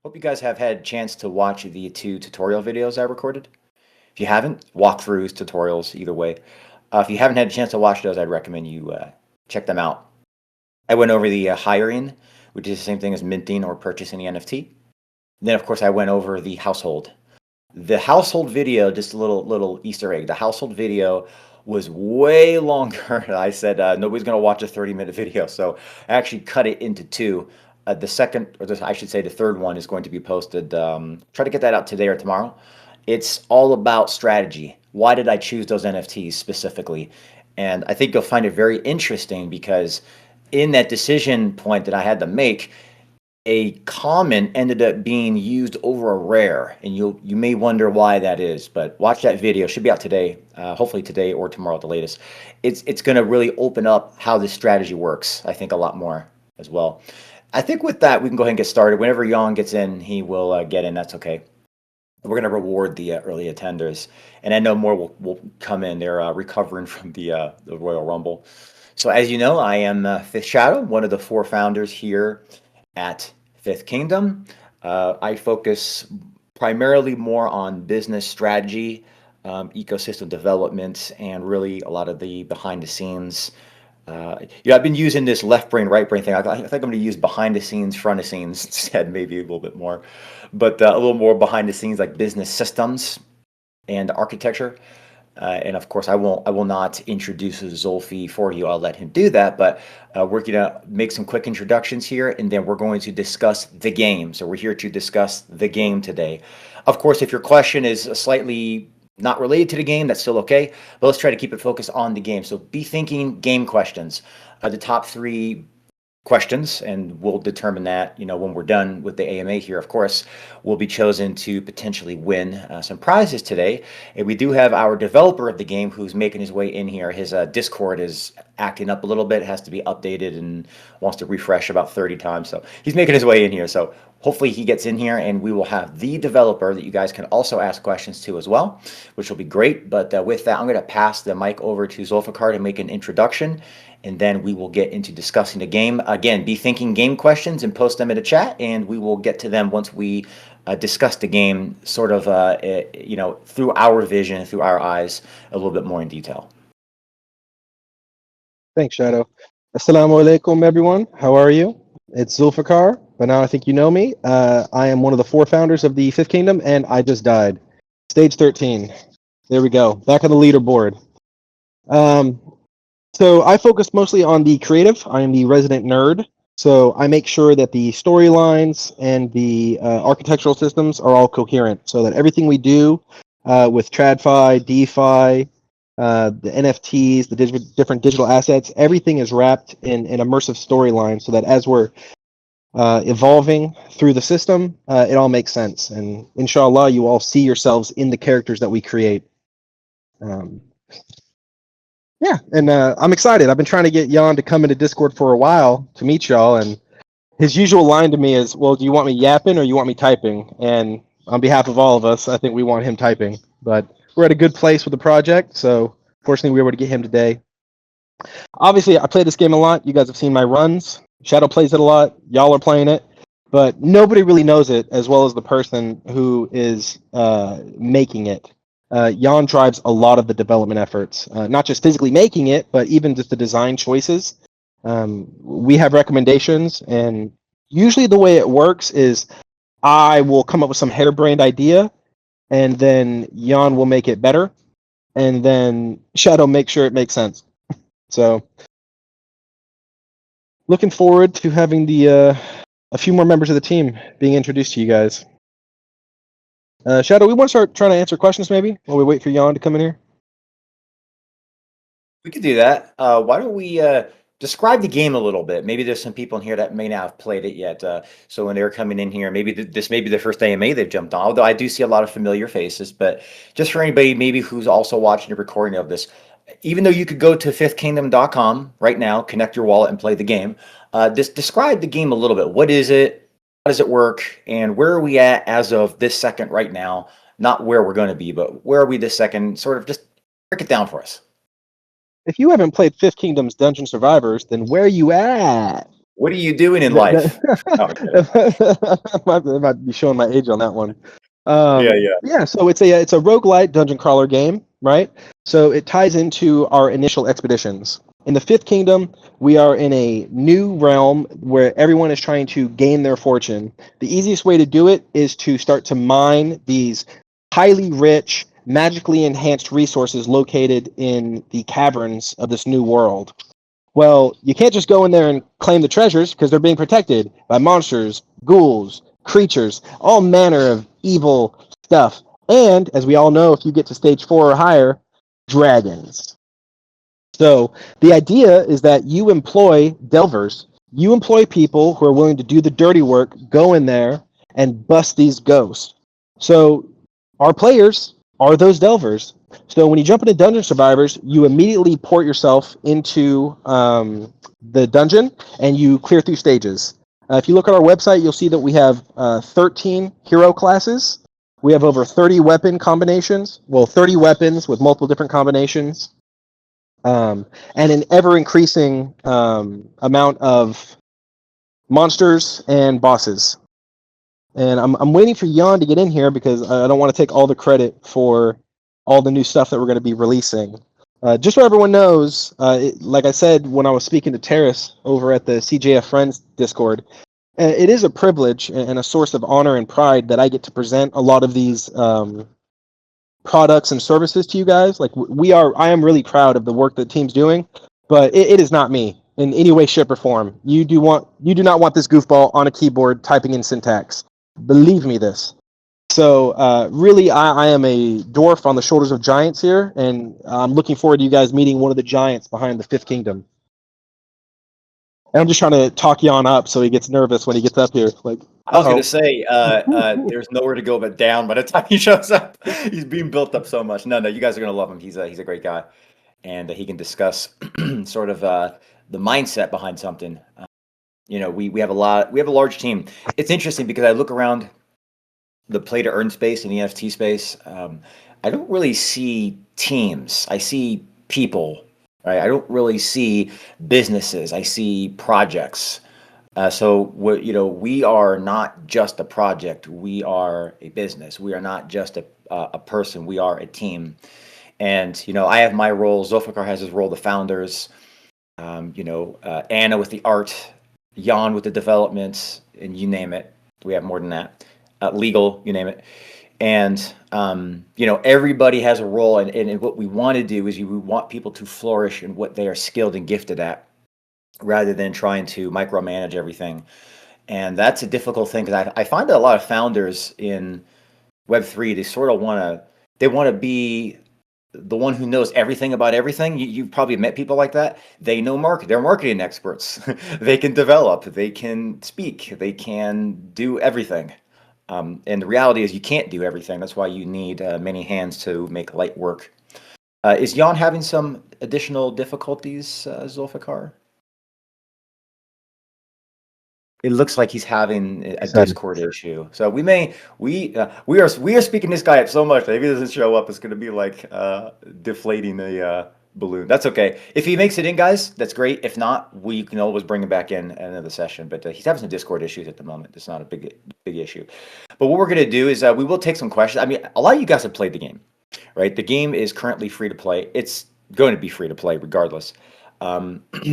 Hope you guys have had a chance to watch the two tutorial videos I recorded. If you haven't, walkthroughs, tutorials, either way. If you haven't had a chance to watch those, I'd recommend you check them out. I went over the hiring, which is the same thing as minting or purchasing the NFT. Then, of course, I went over the household. The household video, just a little Easter egg. The household video was way longer. I said nobody's going to watch a 30-minute video, so I actually cut it into two. The second, I should say, the third one is going to be posted. Try to get that out today or tomorrow. It's all about strategy. Why did I choose those NFTs specifically? And I think you'll find it very interesting because in that decision point that I had to make, a common ended up being used over a rare, and you may wonder why that is. But watch that video; it should be out today, hopefully today or tomorrow at the latest. It's going to really open up how this strategy works. I think a lot more as well. I think with that we can go ahead and get started. Whenever Yan gets in, he will get in. That's okay. We're going to reward the early attenders, and I know more will come in. They're recovering from the Royal Rumble. So as you know, I am Fifth Shadow, one of the four founders here at Fifth Kingdom. I focus primarily more on business strategy, ecosystem development, and really a lot of the behind the scenes. I've been using this left brain, right brain thing. I think I'm going to use behind the scenes, front of scenes instead, maybe a little bit more, but a little more behind the scenes, like business systems and architecture. And of course, I will not introduce Zulfi for you. I'll let him do that. But we're going to make some quick introductions here, and then we're going to discuss the game. So we're here to discuss the game today. Of course, if your question is slightly not related to the game, that's still okay. But let's try to keep it focused on the game. So be thinking game questions. The top three questions, and we'll determine that, when we're done with the AMA here, of course, will be chosen to potentially win some prizes today. And we do have our developer of the game who's making his way in here. His Discord is acting up a little bit, has to be updated and wants to refresh about 30 times. So he's making his way in here. So hopefully he gets in here, and we will have the developer that you guys can also ask questions to as well, which will be great. But with that, I'm going to pass the mic over to Zulfiqar to make an introduction, and then we will get into discussing the game. Again, be thinking game questions and post them in the chat, and we will get to them once we discuss the game sort of, through our vision, through our eyes, a little bit more in detail. Thanks, Shadow. Assalamu alaikum, everyone. How are you? It's Zulfiqar, but now I think you know me. I am one of the four founders of the Fifth Kingdom, and I just died. Stage 13. There we go. Back on the leaderboard. So I focus mostly on the creative. I am the resident nerd. So I make sure that the storylines and the architectural systems are all coherent so that everything we do with TradFi, DeFi, the NFTs, the different digital assets, everything is wrapped in an immersive storyline so that as we're evolving through the system, it all makes sense. And inshallah, you all see yourselves in the characters that we create. Yeah, and I'm excited. I've been trying to get Yan to come into Discord for a while to meet y'all, and his usual line to me is, well, do you want me yapping or you want me typing? And on behalf of all of us, I think we want him typing. But we're at a good place with the project, so fortunately we were able to get him today. Obviously, I play this game a lot. You guys have seen my runs. Shadow plays it a lot. Y'all are playing it. But nobody really knows it as well as the person who is making it. Yan drives a lot of the development efforts, not just physically making it, but even just the design choices. We have recommendations, and usually the way it works is I will come up with some harebrained idea, and then Yan will make it better, and then Shadow makes sure it makes sense. So, looking forward to having a few more members of the team being introduced to you guys. Shadow, we want to start trying to answer questions maybe while we wait for Yan to come in here. We could do that. Why don't we describe the game a little bit? Maybe there's some people in here that may not have played it yet. So when they're coming in here, maybe this may be the first AMA they've jumped on, although I do see a lot of familiar faces. But just for anybody maybe who's also watching a recording of this, even though you could go to fifthkingdom.com right now, connect your wallet and play the game, describe the game a little bit. What is it? How does it work? And where are we at as of this second right now? Not where we're going to be, but where are we this second? Sort of just break it down for us. If you haven't played Fifth Kingdom's Dungeon Survivors, then where are you at? What are you doing in life? No, I'm kidding. I might be showing my age on that one. Yeah, yeah. Yeah, so it's a roguelite dungeon crawler game, right? So it ties into our initial expeditions. In the Fifth Kingdom, we are in a new realm where everyone is trying to gain their fortune. The easiest way to do it is to start to mine these highly rich, magically enhanced resources located in the caverns of this new world. Well, you can't just go in there and claim the treasures because they're being protected by monsters, ghouls, creatures, all manner of evil stuff. And, as we all know, if you get to stage 4 or higher, dragons. So the idea is that you employ delvers, you employ people who are willing to do the dirty work, go in there and bust these ghosts. So our players are those delvers. So when you jump into Dungeon Survivors, you immediately port yourself into the dungeon and you clear through stages. If you look at our website, you'll see that we have 13 hero classes. We have over 30 weapon combinations. Well, 30 weapons with multiple different combinations. And an ever-increasing amount of monsters and bosses. And I'm waiting for Yan to get in here because I don't want to take all the credit for all the new stuff that we're going to be releasing. Just so everyone knows, like I said when I was speaking to Terrace over at the CJF Friends Discord, it is a privilege and a source of honor and pride that I get to present a lot of these products and services to you guys. Like I am really proud of the work that the team's doing, but it is not me in any way, shape, or form. You do not want this goofball on a keyboard typing in syntax. Believe me this. So really, I am a dwarf on the shoulders of giants here, and I'm looking forward to you guys meeting one of the giants behind the Fifth Kingdom. And I'm just trying to talk Jan up so he gets nervous when he gets up here. Like, I was going to say, there's nowhere to go but down by the time he shows up. He's being built up so much. No, you guys are going to love him. He's a great guy, and he can discuss sort of the mindset behind something. We have a large team. It's interesting because I look around the play to earn space and the NFT space. I don't really see teams. I see people. Right? I don't really see businesses. I see projects. We are not just a project. We are a business. We are not just a person. We are a team. And I have my role. Zulfiqar has his role. The founders. Anna with the art, Jan with the development, and you name it. We have more than that. Legal, you name it. And everybody has a role. And what we want to do is we want people to flourish in what they are skilled and gifted at, rather than trying to micromanage everything. And that's a difficult thing because I find that a lot of founders in Web3, they sort of want to be the one who knows everything about everything. You've probably met people like that. They know they're marketing experts. They can develop, they can speak, they can do everything. And the reality is you can't do everything. That's why you need many hands to make light work. Is Jan having some additional difficulties, Zulfiqar? It looks like he's having a Discord issue. So we are speaking this guy up so much that if he doesn't show up, it's going to be like deflating a balloon. That's okay. If he makes it in, guys, that's great. If not, we can always bring him back in another session. But he's having some Discord issues at the moment. It's not a big issue. But what we're going to do is we will take some questions. I mean, a lot of you guys have played the game, right? The game is currently free to play. It's going to be free to play regardless.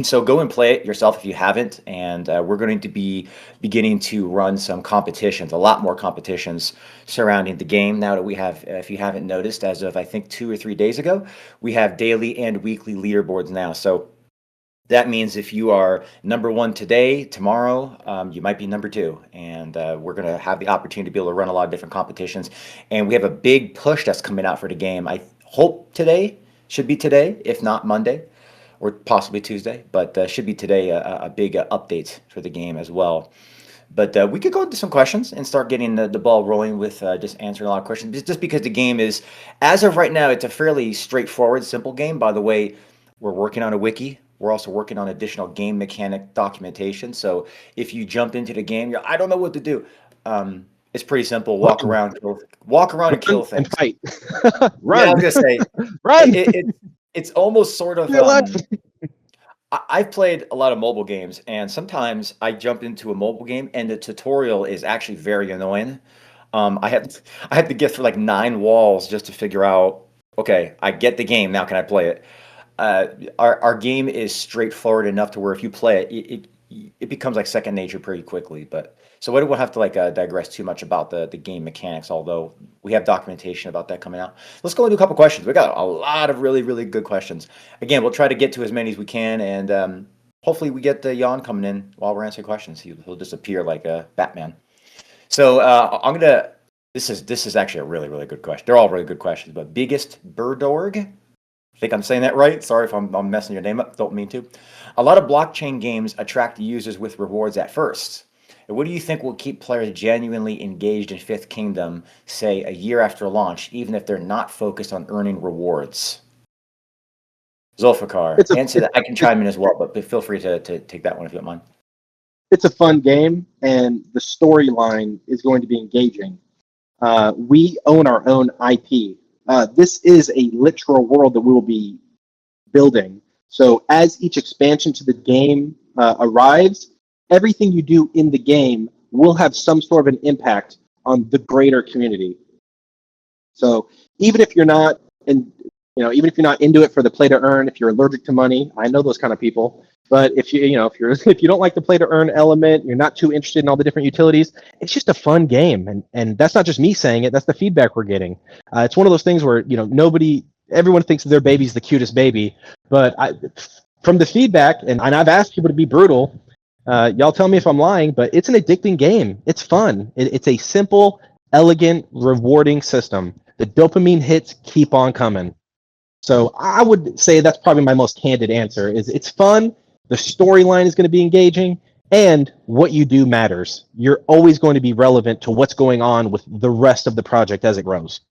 So go and play it yourself if you haven't, and we're going to be beginning to run some competitions, a lot more competitions surrounding the game now that we have, if you haven't noticed, as of I think 2 or 3 days ago, we have daily and weekly leaderboards now. So that means if you are number 1 today, tomorrow, you might be number 2, and we're going to have the opportunity to be able to run a lot of different competitions, and we have a big push that's coming out for the game. I hope should be today, if not Monday, or possibly Tuesday, but should be today a big update for the game as well. But we could go into some questions and start getting the ball rolling with just answering a lot of questions. Just because the game is, as of right now, it's a fairly straightforward, simple game. By the way, we're working on a wiki. We're also working on additional game mechanic documentation. So if you jump into the game, I don't know what to do. It's pretty simple. Walk around and kill things. And fight. Run. Yeah, I was gonna say, run. It's almost sort of. I've played a lot of mobile games, and sometimes I jump into a mobile game, and the tutorial is actually very annoying. I had to get through like 9 walls just to figure out, okay, I get the game, now can I play it? Uh, our game is straightforward enough to where if you play it, it becomes like second nature pretty quickly. But so we don't have to like digress too much about the game mechanics, although we have documentation about that coming out. Let's go into a couple questions. We got a lot of really good questions. Again, we'll try to get to as many as we can, and hopefully we get Jan coming in while we're answering questions. He'll disappear like Batman. So I'm gonna. This is actually a really good question. They're all really good questions. But biggest bird org. I think I'm saying that right. Sorry if I'm messing your name up. Don't mean to. A lot of blockchain games attract users with rewards at first. And what do you think will keep players genuinely engaged in Fifth Kingdom, say a year after launch, even if they're not focused on earning rewards? Zulfiqar, It's a answer that. I can chime in as well, but feel free to take that one if you don't mind. it's a fun game, and the storyline is going to be engaging. We own our own IP. This is a literal world that we will be building. So as each expansion to the game arrives, everything you do in the game will have some sort of an impact on the greater community. So even if you're not, and even if you're not into it for the play to earn, if you're allergic to money, I know those kind of people. But if if you don't like the play to earn element, you're not too interested in all the different utilities. It's just a fun game, and that's not just me saying it. That's the feedback we're getting. It's one of those things where everyone thinks their baby's the cutest baby, but from the feedback, and I've asked people to be brutal. Y'all tell me if I'm lying, but it's an addicting game. It's fun. It's a simple, elegant, rewarding system. The dopamine hits keep on coming. So I would say that's probably my most candid answer. Is it's fun. The storyline is going to be engaging, and what you do matters. You're always going to be relevant to what's going on with the rest of the project as it grows.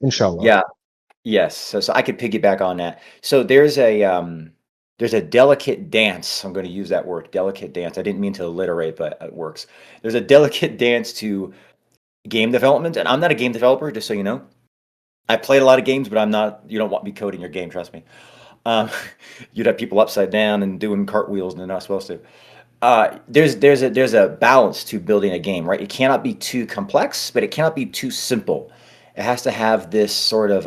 Inshallah. Yeah. Yes. So I could piggyback on that. So there's a delicate dance. I'm going to use that word, delicate dance. I didn't mean to alliterate, but it works. There's a delicate dance to game development, and I'm not a game developer, just so you know. I played a lot of games, but I'm not. You don't want me coding your game, trust me. Um, you'd have people upside down and doing cartwheels, and they're not supposed to. There's a balance to building a game, right? It cannot be too complex, but it cannot be too simple. It has to have this sort of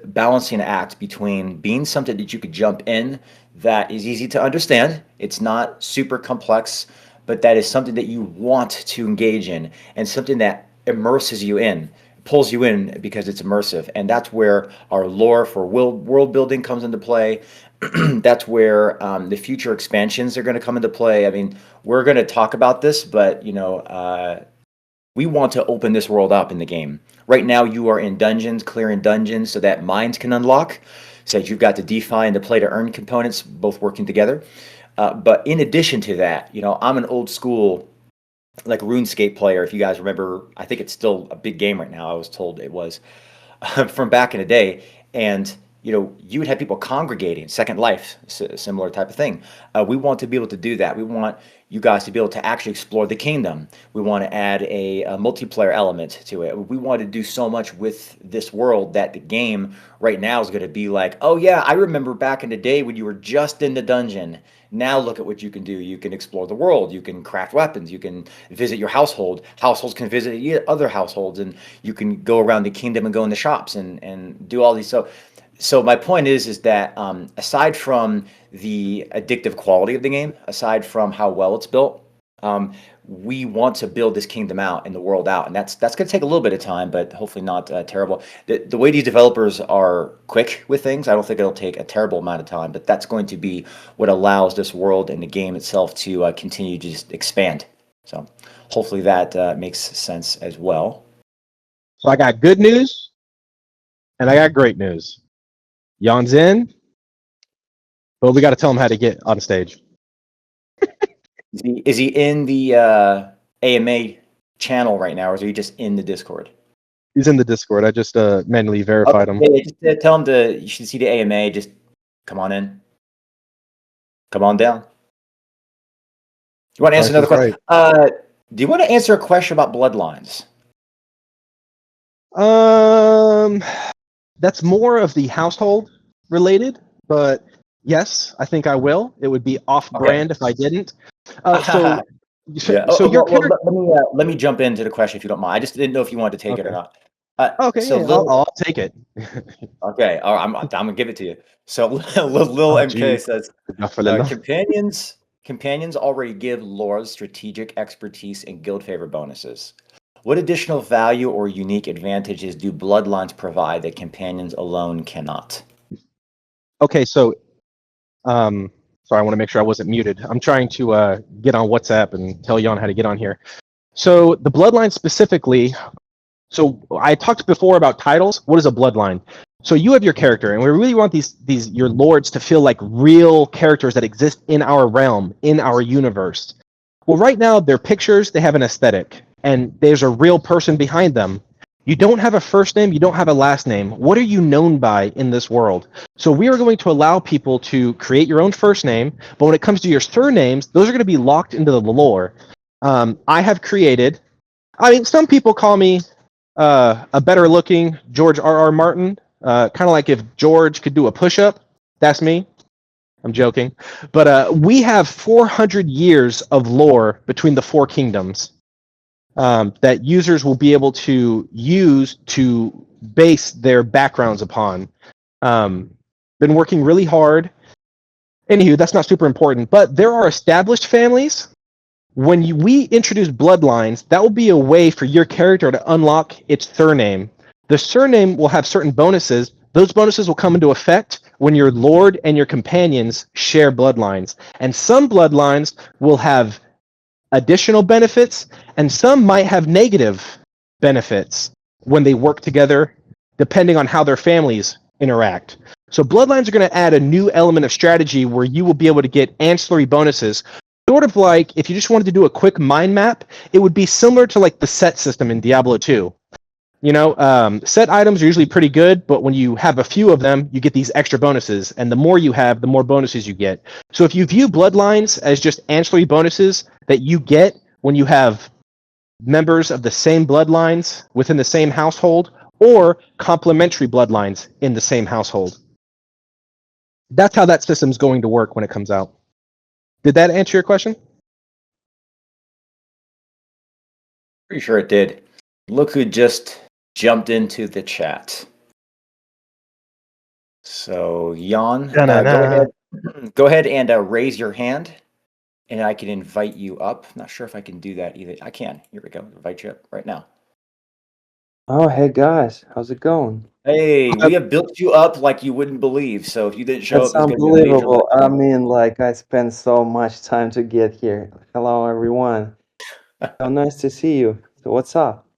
balancing act between being something that you could jump in that is easy to understand. It's not super complex, but that is something that you want to engage in and something that immerses you in, pulls you in because it's immersive. And that's where our lore for world building comes into play. That's where the future expansions are going to come into play. I mean, we're going to talk about this, but we want to open this world up in the game. Right now, you are in dungeons, clearing dungeons so that mines can unlock. So that you've got the DeFi and the play to earn components both working together. But in addition to that, I'm an old school like RuneScape player. If you guys remember, I think it's still a big game right now. I was told it was from back in the day, and you would have people congregating. Second Life, similar type of thing. We want to be able to do that. We want you guys to be able to actually explore the kingdom. We want to add a multiplayer element to it. We want to do so much with this world that the game right now is going to be like, oh yeah, I remember back in the day when you were just in the dungeon. Now look at what you can do. You can explore the world. You can craft weapons. You can visit your household. Households can visit other households, and you can go around the kingdom and go in the shops and do all these. So my point is that aside from the addictive quality of the game, aside from how well it's built, we want to build this kingdom out and the world out, and that's going to take a little bit of time, but hopefully not terrible. The way these developers are quick with things, I don't think it'll take a terrible amount of time, but that's going to be what allows this world and the game itself to continue to just expand. So hopefully that makes sense as well. So I got good news, and I got great news. Jan's in, but we got to tell him how to get on stage. Is he in the AMA channel right now, or is he just in the Discord? He's in the Discord. I just manually verified him. Yeah, just tell him you should see the AMA. Just come on in. Come on down. You want to answer another question? Right. Do you want to answer a question about bloodlines? That's more of the household related. but yes, I think I will. It would be off-brand if I didn't. So, Yeah. so your character. Let me jump into the question if you don't mind. I just didn't know if you wanted to take it or not. Okay, So yeah, Lil, I'll take it. okay, all right, I'm gonna give it to you. So Lil Oh, MK geez. says Enough for the love. companions already give lords strategic expertise and guild favor bonuses. What additional value or unique advantages do bloodlines provide that companions alone cannot? Okay, so sorry, I want to make sure I wasn't muted. I'm trying to get on WhatsApp and tell Jan how to get on here. So the bloodline specifically. So I talked before about titles. What is a bloodline? So you have your character, and we really want these your lords to feel like real characters that exist in our realm, in our universe. Well, right now they're pictures. They have an aesthetic, and there's a real person behind them. You don't have a first name. You don't have a last name. What are you known by in this world? So we are going to allow people to create your own first name, but when it comes to your surnames, those are going to be locked into the lore. I have created. I mean, some people call me a better looking George R.R. Martin. Kind of like if George could do a push up. That's me. I'm joking. But we have 400 years of lore between the four kingdoms that users will be able to use to base their backgrounds upon. Been working really hard. Anywho, that's not super important. But there are established families. When we introduce bloodlines, that will be a way for your character to unlock its surname. The surname will have certain bonuses. Those bonuses will come into effect when your lord and your companions share bloodlines. And some bloodlines will have additional benefits, and some might have negative benefits when they work together, depending on how their families interact. So bloodlines are going to add a new element of strategy where you will be able to get ancillary bonuses. Sort of like if you just wanted to do a quick mind map, it would be similar to like the set system in Diablo 2. You know, set items are usually pretty good, but when you have a few of them, you get these extra bonuses. And the more you have, the more bonuses you get. So if you view bloodlines as just ancillary bonuses that you get when you have members of the same bloodlines within the same household, or complementary bloodlines in the same household. That's how that system's going to work when it comes out. Did that answer your question? Pretty sure it did. Look who just jumped into the chat. So Jan, go ahead and raise your hand, and I can invite you up. Not sure if I can do that either. I can. Here we go. Invite you up right now. Oh, hey guys, how's it going? Hey, we have built you up like you wouldn't believe. So if you didn't show That's up, it's going to be a major unbelievable. I letdown. mean, like, I spent so much time to get here. Hello, everyone. So nice to see you. So, what's up?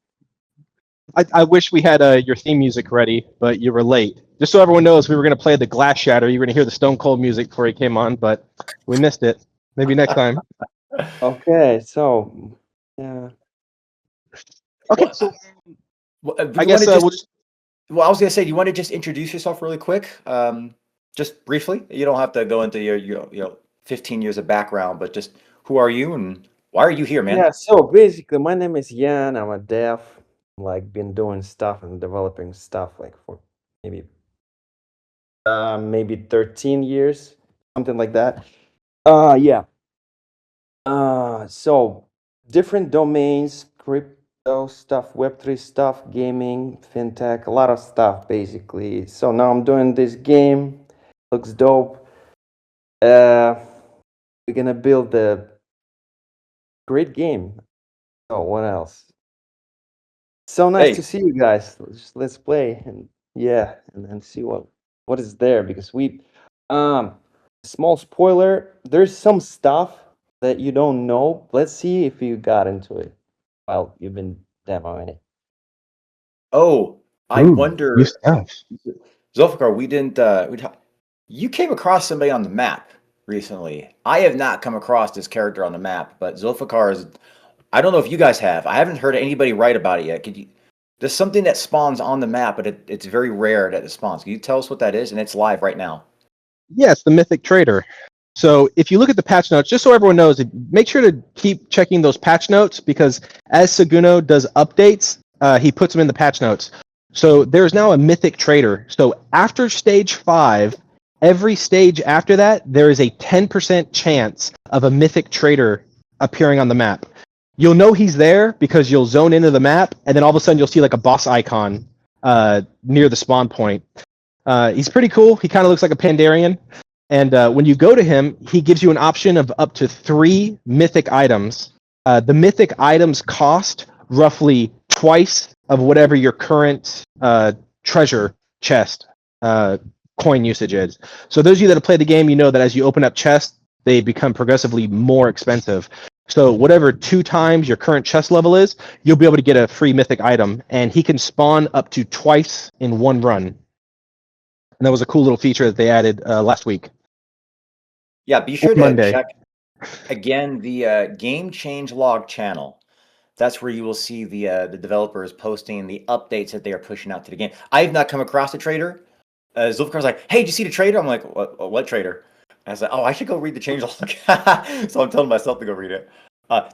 I wish we had your theme music ready, but you were late. Just so everyone knows, we were going to play the Glass Shatter. You were going to hear the Stone Cold music before he came on, but we missed it. Maybe next time. Okay, so, yeah. Okay, so I guess we'll just. Well, I was going to say, do you want to just introduce yourself really quick? Just briefly. You don't have to go into your 15 years of background, but just who are you and why are you here, man? Yeah, so basically, my name is Yan. I'm a dev. Like, been doing stuff and developing stuff like for maybe 13 years, something like that. Yeah. So different domains, crypto stuff, Web3 stuff, gaming, fintech, a lot of stuff basically. So now I'm doing this game, looks dope. We're gonna build a great game. Oh, what else? So nice to see you guys. Let's play and yeah, and then see what is there because small spoiler, there's some stuff that you don't know. Let's see if you got into it while you've been demoing it. Oh, I wonder, new stuff. Zulfiqar, we didn't. You came across somebody on the map recently. I have not come across this character on the map, but Zulfiqar is. I don't know if you guys have. I haven't heard anybody write about it yet. There's something that spawns on the map, but it's very rare that it spawns. Can you tell us what that is? And it's live right now. Yes, the Mythic Trader. So if you look at the patch notes, just so everyone knows, make sure to keep checking those patch notes because as Seguno does updates, he puts them in the patch notes. So there's now a Mythic Trader. So after stage 5, every stage after that, there is a 10% chance of a mythic trader appearing on the map. You'll know he's there because you'll zone into the map, and then all of a sudden you'll see like a boss icon near the spawn point. He's pretty cool. He kind of looks like a Pandarian. And when you go to him, he gives you an option of up to 3 mythic items. The mythic items cost roughly twice of whatever your current treasure chest coin usage is. So those of you that have played the game, you know that as you open up chests, they become progressively more expensive. So whatever 2 times your current chest level is, you'll be able to get a free mythic item, and he can spawn up to twice in one run. And that was a cool little feature that they added last week. Yeah, be sure to Monday. check again the game change log channel. That's where you will see the developers posting the updates that they are pushing out to the game. I have not come across a trader. Zulfiqar's like, "Hey, did you see the trader?" I'm like, "What trader?" And I was like, "Oh, I should go read the change log." So I'm telling myself to go read it.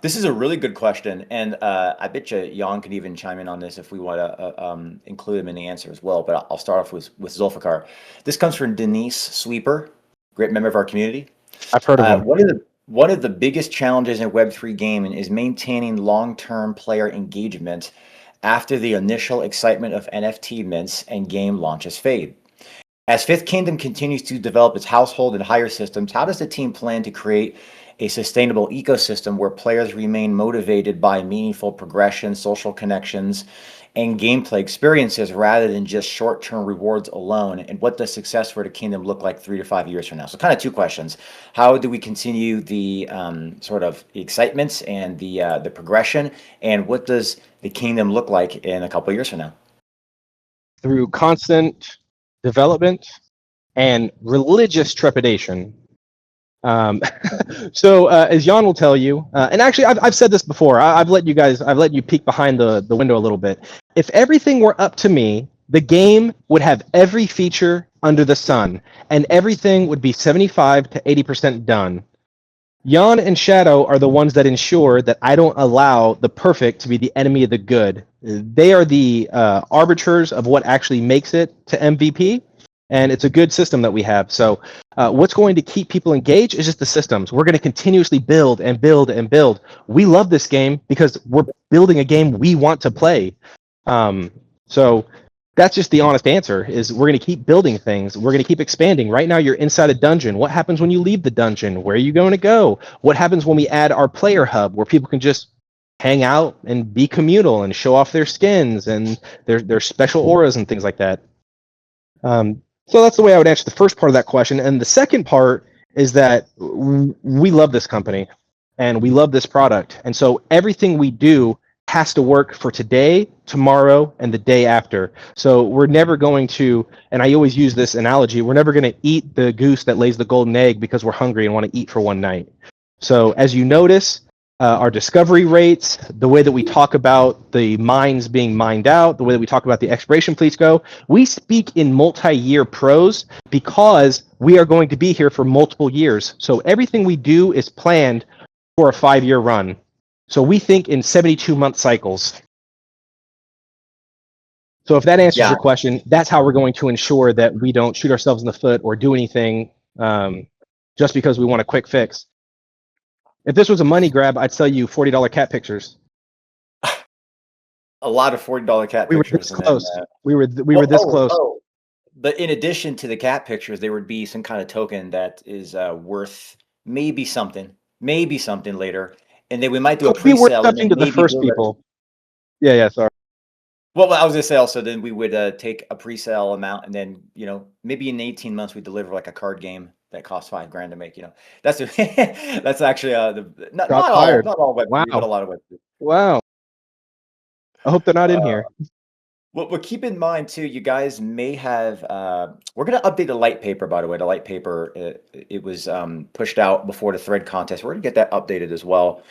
This is a really good question, and I bet you Yan could even chime in on this if we want to include him in the answer as well. But I'll start off with Zulfiqar. This comes from Denise Sweeper, great member of our community. I've heard of him. One of the biggest challenges in Web3 gaming is maintaining long-term player engagement after the initial excitement of NFT mints and game launches fade. As Fifth Kingdom continues to develop its household and hire systems, how does the team plan to create a sustainable ecosystem where players remain motivated by meaningful progression, social connections, and gameplay experiences rather than just short-term rewards alone? And what does success for the kingdom look like 3 to 5 years from now? So kind of 2 questions. How do we continue the sort of excitements and the progression? And what does the kingdom look like in a couple of years from now? Through constant development and religious trepidation. So as Yan will tell you, and actually I've said this before, I've let you peek behind the window a little bit. If everything were up to me, the game would have every feature under the sun, and everything would be 75 to 80% done. Yan and Shadow are the ones that ensure that I don't allow the perfect to be the enemy of the good. They are the arbiters of what actually makes it to MVP, and it's a good system that we have. So what's going to keep people engaged is just the systems. We're going to continuously build and build and build. We love this game because we're building a game we want to play. So that's just the honest answer, is we're going to keep building things. We're going to keep expanding. Right now, you're inside a dungeon. What happens when you leave the dungeon? Where are you going to go? What happens when we add our player hub, where people can just hang out and be communal and show off their skins and their special auras and things like that? So that's the way I would answer the first part of that question. And the second part is that we love this company and we love this product. And so everything we do has to work for today, tomorrow, and the day after. So we're never going to, and I always use this analogy, we're never going to eat the goose that lays the golden egg because we're hungry and want to eat for one night. So as you notice, our discovery rates, the way that we talk about the mines being mined out, the way that we talk about the exploration fleets go, we speak in multi-year prose because we are going to be here for multiple years. So everything we do is planned for a 5-year run. So we think in 72-month cycles. So if that answers your question, that's how we're going to ensure that we don't shoot ourselves in the foot or do anything just because we want a quick fix. If this was a money grab, I'd sell you $40 cat pictures. A lot of $40 cat pictures. We were this close. We were this close. Oh. But in addition to the cat pictures, there would be some kind of token that is worth maybe something later. And then we might do a pre-sale. Something to the first people. Yeah, sorry. Well, I was gonna say also, then we would take a pre-sale amount, and then maybe in 18 months we deliver like a card game that costs $5,000 to make. That's that's actually not all Web3, wow. but a lot of Web3. Wow. I hope they're not in here. Well, keep in mind too, you guys may have. We're gonna update the light paper, by the way. The light paper it was pushed out before the thread contest. We're gonna get that updated as well.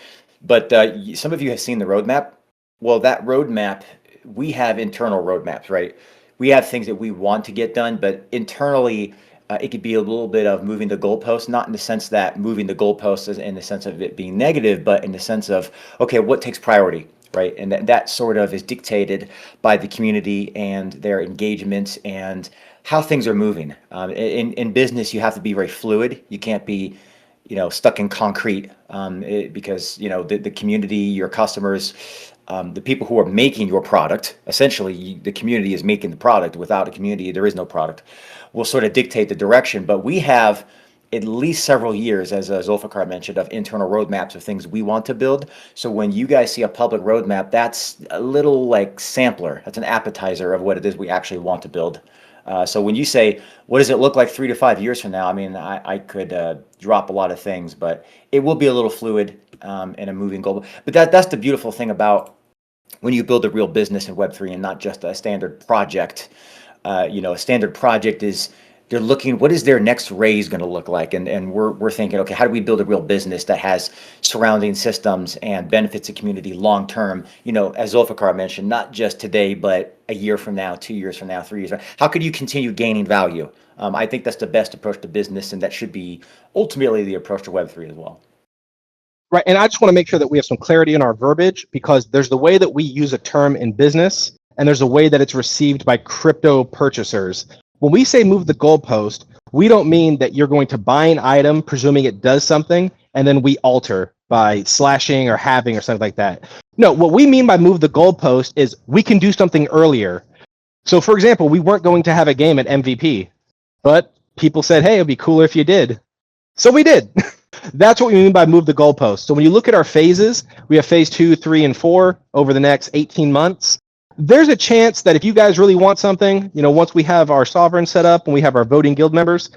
But some of you have seen the roadmap. Well, that roadmap, we have internal roadmaps, right? We have things that we want to get done, but internally, it could be a little bit of moving the goalposts, not in the sense that moving the goalposts is in the sense of it being negative, but in the sense of, okay, what takes priority? Right, and that sort of is dictated by the community and their engagement and how things are moving. In business, you have to be very fluid. You can't be, stuck in concrete, because the community, your customers, the people who are making your product, essentially the community is making the product. Without a community, there is no product. Will sort of dictate the direction. But we have at least several years, as Zulfiqar mentioned, of internal roadmaps of things we want to build. So when you guys see a public roadmap, that's a little like sampler. That's an appetizer of what it is we actually want to build. So when you say, what does it look like 3 to 5 years from now? I mean, I could drop a lot of things, but it will be a little fluid, and a moving goal. But that's the beautiful thing about when you build a real business in Web3 and not just a standard project. A standard project is they're looking, what is their next raise going to look like? And we're thinking, okay, how do we build a real business that has surrounding systems and benefits the community long term? As Zulfiqar mentioned, not just today, but a year from now, 2 years from now, 3 years from now. How could you continue gaining value? I think that's the best approach to business, and that should be ultimately the approach to Web3 as well. Right, and I just want to make sure that we have some clarity in our verbiage, because there's the way that we use a term in business, and there's a way that it's received by crypto purchasers. When we say move the goalpost, we don't mean that you're going to buy an item presuming it does something, and then we alter by slashing or halving or something like that. No, what we mean by move the goalpost is we can do something earlier. So, for example, we weren't going to have a game at MVP, but people said, hey, it'd be cooler if you did. So we did. That's what we mean by move the goalpost. So when you look at our phases, we have phase 2, 3, and 4 over the next 18 months. There's a chance that if you guys really want something, once we have our sovereign set up and we have our voting guild members,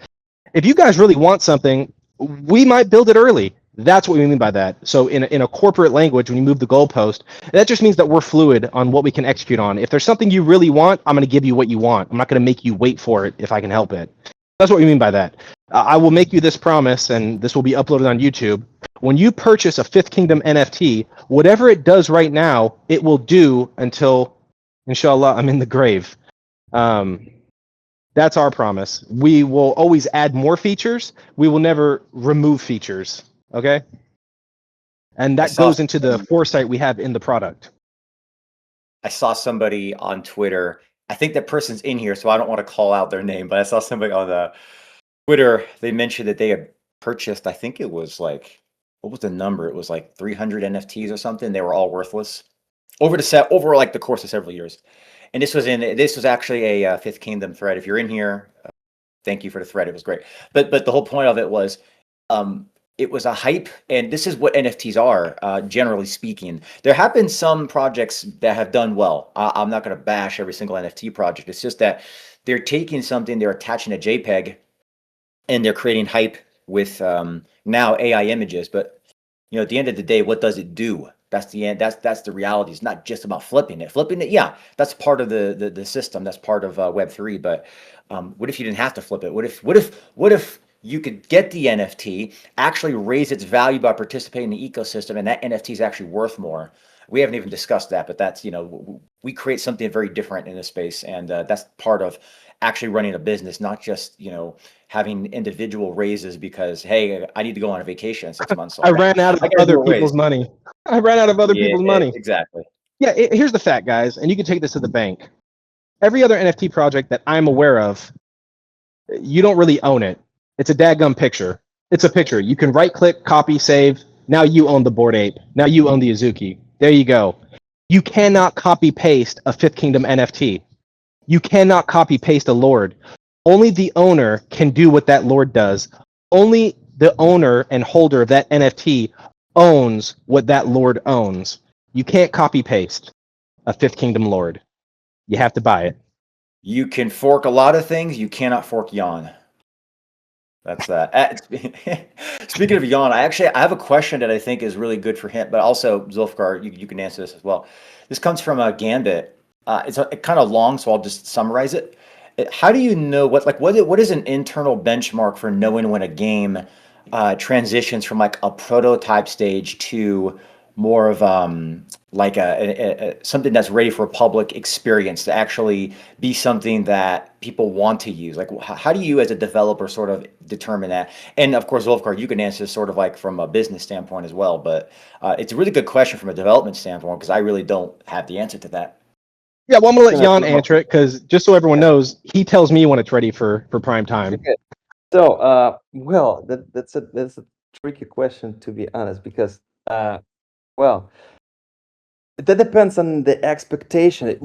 if you guys really want something, we might build it early. That's what we mean by that. So in a corporate language, when you move the goalpost, that just means that we're fluid on what we can execute on. If there's something you really want, I'm going to give you what you want. I'm not going to make you wait for it if I can help it. That's what we mean by that. I will make you this promise, and this will be uploaded on YouTube. When you purchase a Fifth Kingdom NFT, whatever it does right now, it will do until, inshallah, I'm in the grave. That's our promise. We will always add more features. We will never remove features. Okay? And that goes into the foresight we have in the product. I saw somebody on Twitter. I think that person's in here, so I don't want to call out their name, but I saw somebody on the Twitter. They mentioned that they had purchased, I think it was like, what was the number? It was like 300 NFTs or something. They were all worthless over like the course of several years. And this was actually a Fifth Kingdom thread. If you're in here, thank you for the thread. It was great. But the whole point of it was, it was a hype, and this is what NFTs are, generally speaking. There have been some projects that have done well. I'm not going to bash every single NFT project. It's just that they're taking something, they're attaching a JPEG, and they're creating hype with now AI images. But at the end of the day, what does it do? That's the end. That's the reality. It's not just about flipping it. Flipping it, yeah, that's part of the system. That's part of Web3. But what if you didn't have to flip it? What if you could get the NFT, actually raise its value by participating in the ecosystem, and that NFT is actually worth more? We haven't even discussed that, but that's, we create something very different in this space, and that's part of actually running a business, not just, having individual raises because, hey, I need to go on a vacation in 6 months. So I ran out of other people's money. I ran out of other people's money. Exactly. Yeah, here's the fact, guys, and you can take this to the bank. Every other NFT project that I'm aware of, you don't really own it. It's a dadgum picture. It's a picture. You can right-click, copy, save. Now you own the Bored Ape. Now you own the Azuki. There you go. You cannot copy-paste a Fifth Kingdom NFT. You cannot copy-paste a Lord. Only the owner can do what that Lord does. Only the owner and holder of that NFT owns what that Lord owns. You can't copy-paste a Fifth Kingdom Lord. You have to buy it. You can fork a lot of things. You cannot fork Yan. That's that. Speaking of Yan, I have a question that I think is really good for him, but also Zulfiqar, you can answer this as well. This comes from a Gambit. It's kind of long, so I'll just summarize it. How do you know what is an internal benchmark for knowing when a game transitions from like a prototype stage to more of like something that's ready for a public experience to actually be something that people want to use? Like, how do you as a developer sort of determine that? And of course, Zulfiqar, you can answer sort of like from a business standpoint as well, but it's a really good question from a development standpoint because I really don't have the answer to that. Yeah, well, I'm gonna let gonna Jan promote. answer it because just so everyone knows, he tells me when it's ready for prime time. Okay. So, well, that's a tricky question, to be honest, because well, that depends on the expectation.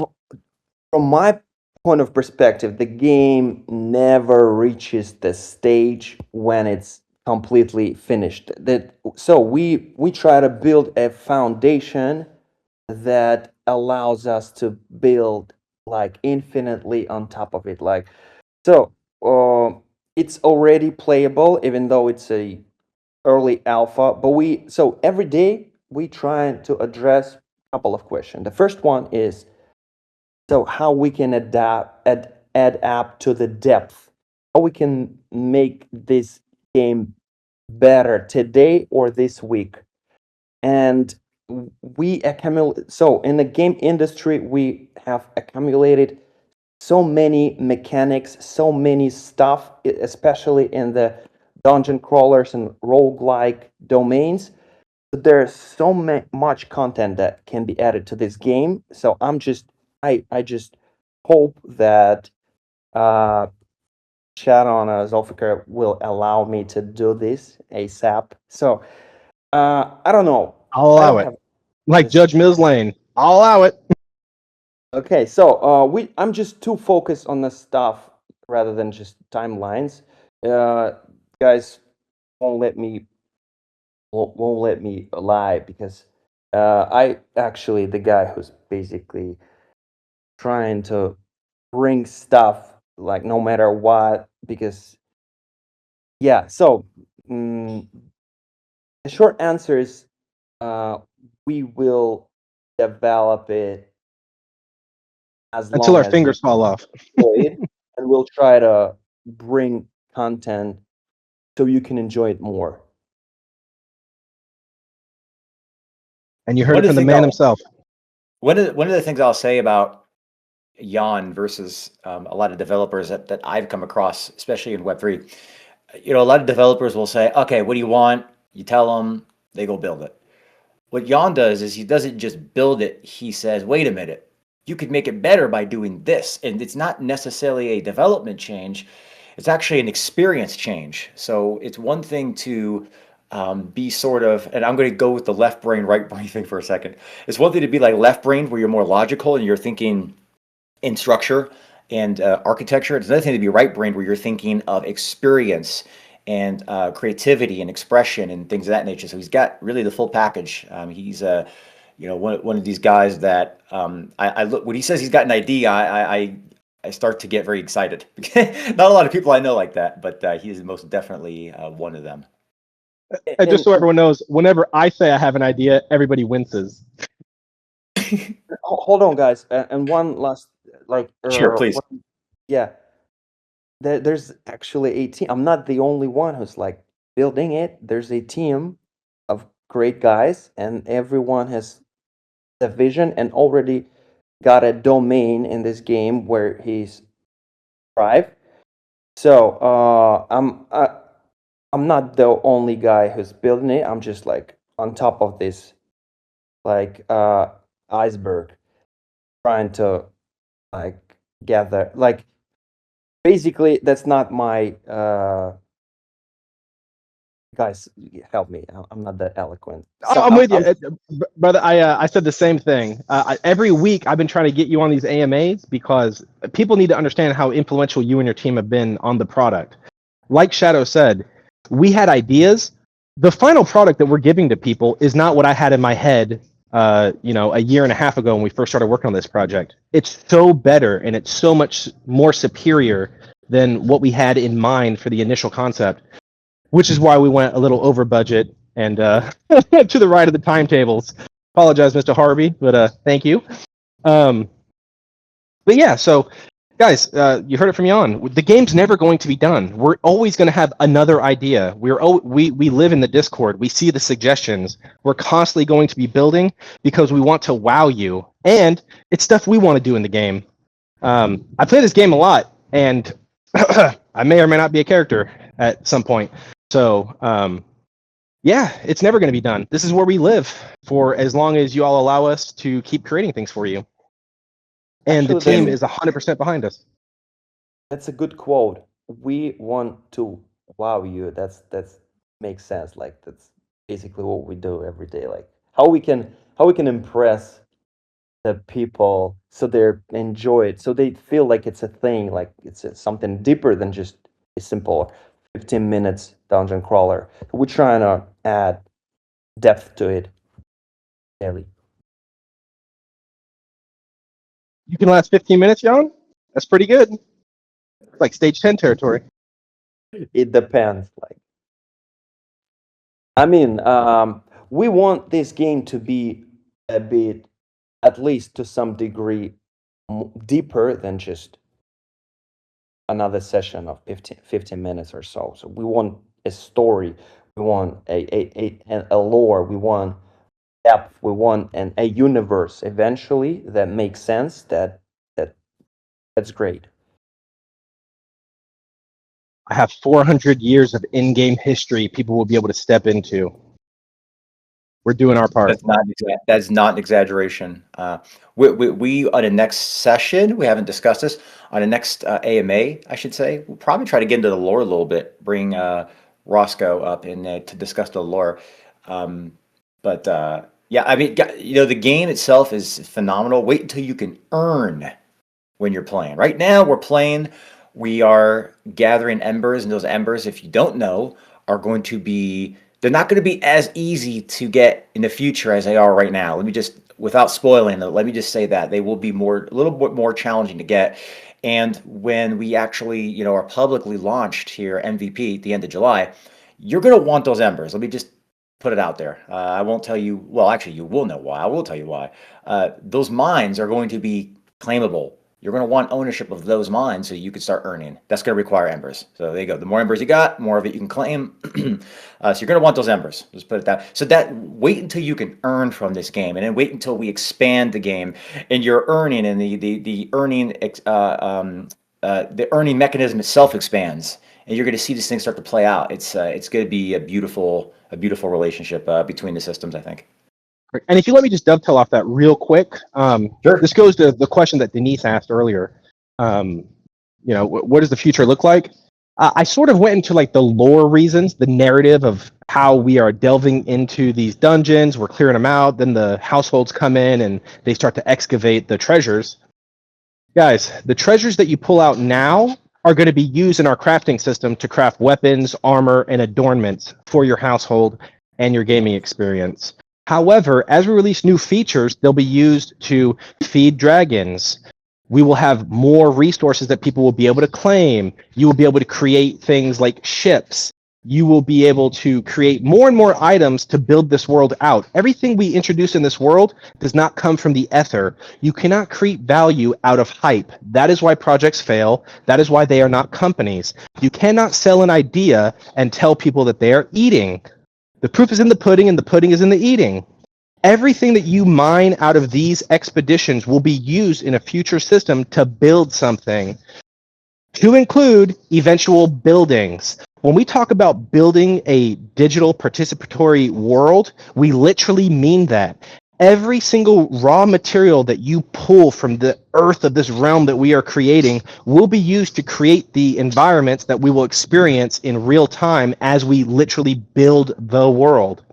From my point of perspective, the game never reaches the stage when it's completely finished. So we try to build a foundation that allows us to build like infinitely on top of it. Like so, it's already playable, even though it's a early alpha. But so every day we try to address a couple of questions. The first one is so how we can add up to the depth, how we can make this game better today or this week. And we accumulate, so in the game industry we have accumulated so many mechanics, so many stuff, especially in the dungeon crawlers and roguelike domains. There's so much content that can be added to this game. So I just hope that uh, Sharon Zulfiqar will allow me to do this ASAP. So I don't know. I'll I allow don't it. have Like Judge Mills Lane, I'll allow it. Okay, so I'm just too focused on the stuff rather than just timelines. Guys won't let me won't let me lie because I actually the guy who's basically trying to bring stuff like no matter what because yeah. So the short answer is uh, we will develop it as Until long our as you fingers fall off. enjoy it, and we'll try to bring content so you can enjoy it more. And you heard One it of the from the things man I'll himself. one of the things I'll say about Yan versus a lot of developers that I've come across, especially in Web3, a lot of developers will say, "Okay, what do you want?" You tell them, they go build it. What Yan does is he doesn't just build it. He says, "Wait a minute, you could make it better by doing this," and it's not necessarily a development change. It's actually an experience change. So it's one thing to be sort of, and I'm going to go with the left brain, right brain thing for a second. It's one thing to be like left brain, where you're more logical and you're thinking in structure and architecture. It's another thing to be right brained, where you're thinking of experience and creativity and expression and things of that nature. So he's got really the full package. He's one of these guys that I look when he says he's got an idea, I start to get very excited. Not a lot of people I know like that, but he is most definitely one of them. And just And so everyone knows, whenever I say I have an idea, everybody winces. hold on, guys. And one last, like, Sure, please. yeah, there's actually a team. I'm not the only one who's like building it. There's a team of great guys, and everyone has a vision and already got a domain in this game where he's thrive. So I'm not the only guy who's building it. I'm just like on top of this like iceberg trying to like gather like basically that's not my guys help me. I'm not that eloquent. So I'm with you, brother. I said the same thing. Every week I've been trying to get you on these AMAs because people need to understand how influential you and your team have been on the product. Like Shadow said, we had ideas. The final product that we're giving to people is not what I had in my head, a year and a half ago when we first started working on this project. It's so better and it's so much more superior than what we had in mind for the initial concept, which is why we went a little over budget and to the right of the timetables. Apologize, Mr. Harvey, but thank you. But yeah, so guys, you heard it from Jan. The game's never going to be done. We're always going to have another idea. We live in the Discord. We see the suggestions. We're constantly going to be building because we want to wow you, and it's stuff we want to do in the game. I play this game a lot, and I may or may not be a character at some point. So yeah, it's never going to be done. This is where we live for as long as you all allow us to keep creating things for you. and the Actually, team is 100% behind us. that's a good quote. We want to wow you. That's makes sense. Like that's basically what we do every day. Like how we can impress the people so they enjoy it, so they feel like it's a thing, like something deeper than just a simple 15 minutes dungeon crawler. We're trying to add depth to it daily. You can last 15 minutes, Jan? That's pretty good. It's like stage 10 territory. It depends. Like, I mean, we want this game to be a bit, at least to some degree, deeper than just another session of 15 minutes or so. So we want a story, we want a lore, we want depth, we want a universe eventually that makes sense. That's great. I have 400 years of in-game history people will be able to step into. We're doing our part. That's not an exaggeration. We on the next session, we haven't discussed this. On the next AMA, I should say, we'll probably try to get into the lore a little bit. Bring Roscoe up in to discuss the lore. But yeah, I mean, the game itself is phenomenal. Wait until you can earn when you're playing. Right now, we're playing. We are gathering embers, and those embers, if you don't know, are going to be. They're not going to be as easy to get in the future as they are right now. Let me just, without spoiling it, let me just say that they will be a little bit more challenging to get. And when we actually, are publicly launched here, MVP at the end of July, you're going to want those embers. Let me just put it out there. I won't tell you. Well, actually, you will know why. I will tell you why. Those mines are going to be claimable. You're going to want ownership of those mines so you can start earning. That's going to require embers. So there you go. The more embers you got, more of it you can claim. So you're going to want those embers. Just put it that. So wait until you can earn from this game, and then wait until we expand the game, and you're earning, and the earning mechanism itself expands, and you're going to see this thing start to play out. It's going to be a beautiful relationship between the systems, I think. And if you let me just dovetail off that real quick, Sure. this goes to the question that Denise asked earlier. What does the future look like? I sort of went into like the lore reasons, the narrative of how we are delving into these dungeons, we're clearing them out, then the households come in and they start to excavate the treasures. Guys, the treasures that you pull out now are going to be used in our crafting system to craft weapons, armor, and adornments for your household and your gaming experience. However, as we release new features, they'll be used to feed dragons. We will have more resources that people will be able to claim. You will be able to create things like ships. You will be able to create more and more items to build this world out. Everything we introduce in this world does not come from the ether. You cannot create value out of hype. That is why projects fail. That is why they are not companies. You cannot sell an idea and tell people that they are eating. The proof is in the pudding, and the pudding is in the eating. Everything that you mine out of these expeditions will be used in a future system to build something, to include eventual buildings. When we talk about building a digital participatory world, we literally mean that. Every single raw material that you pull from the earth of this realm that we are creating will be used to create the environments that we will experience in real time as we literally build the world.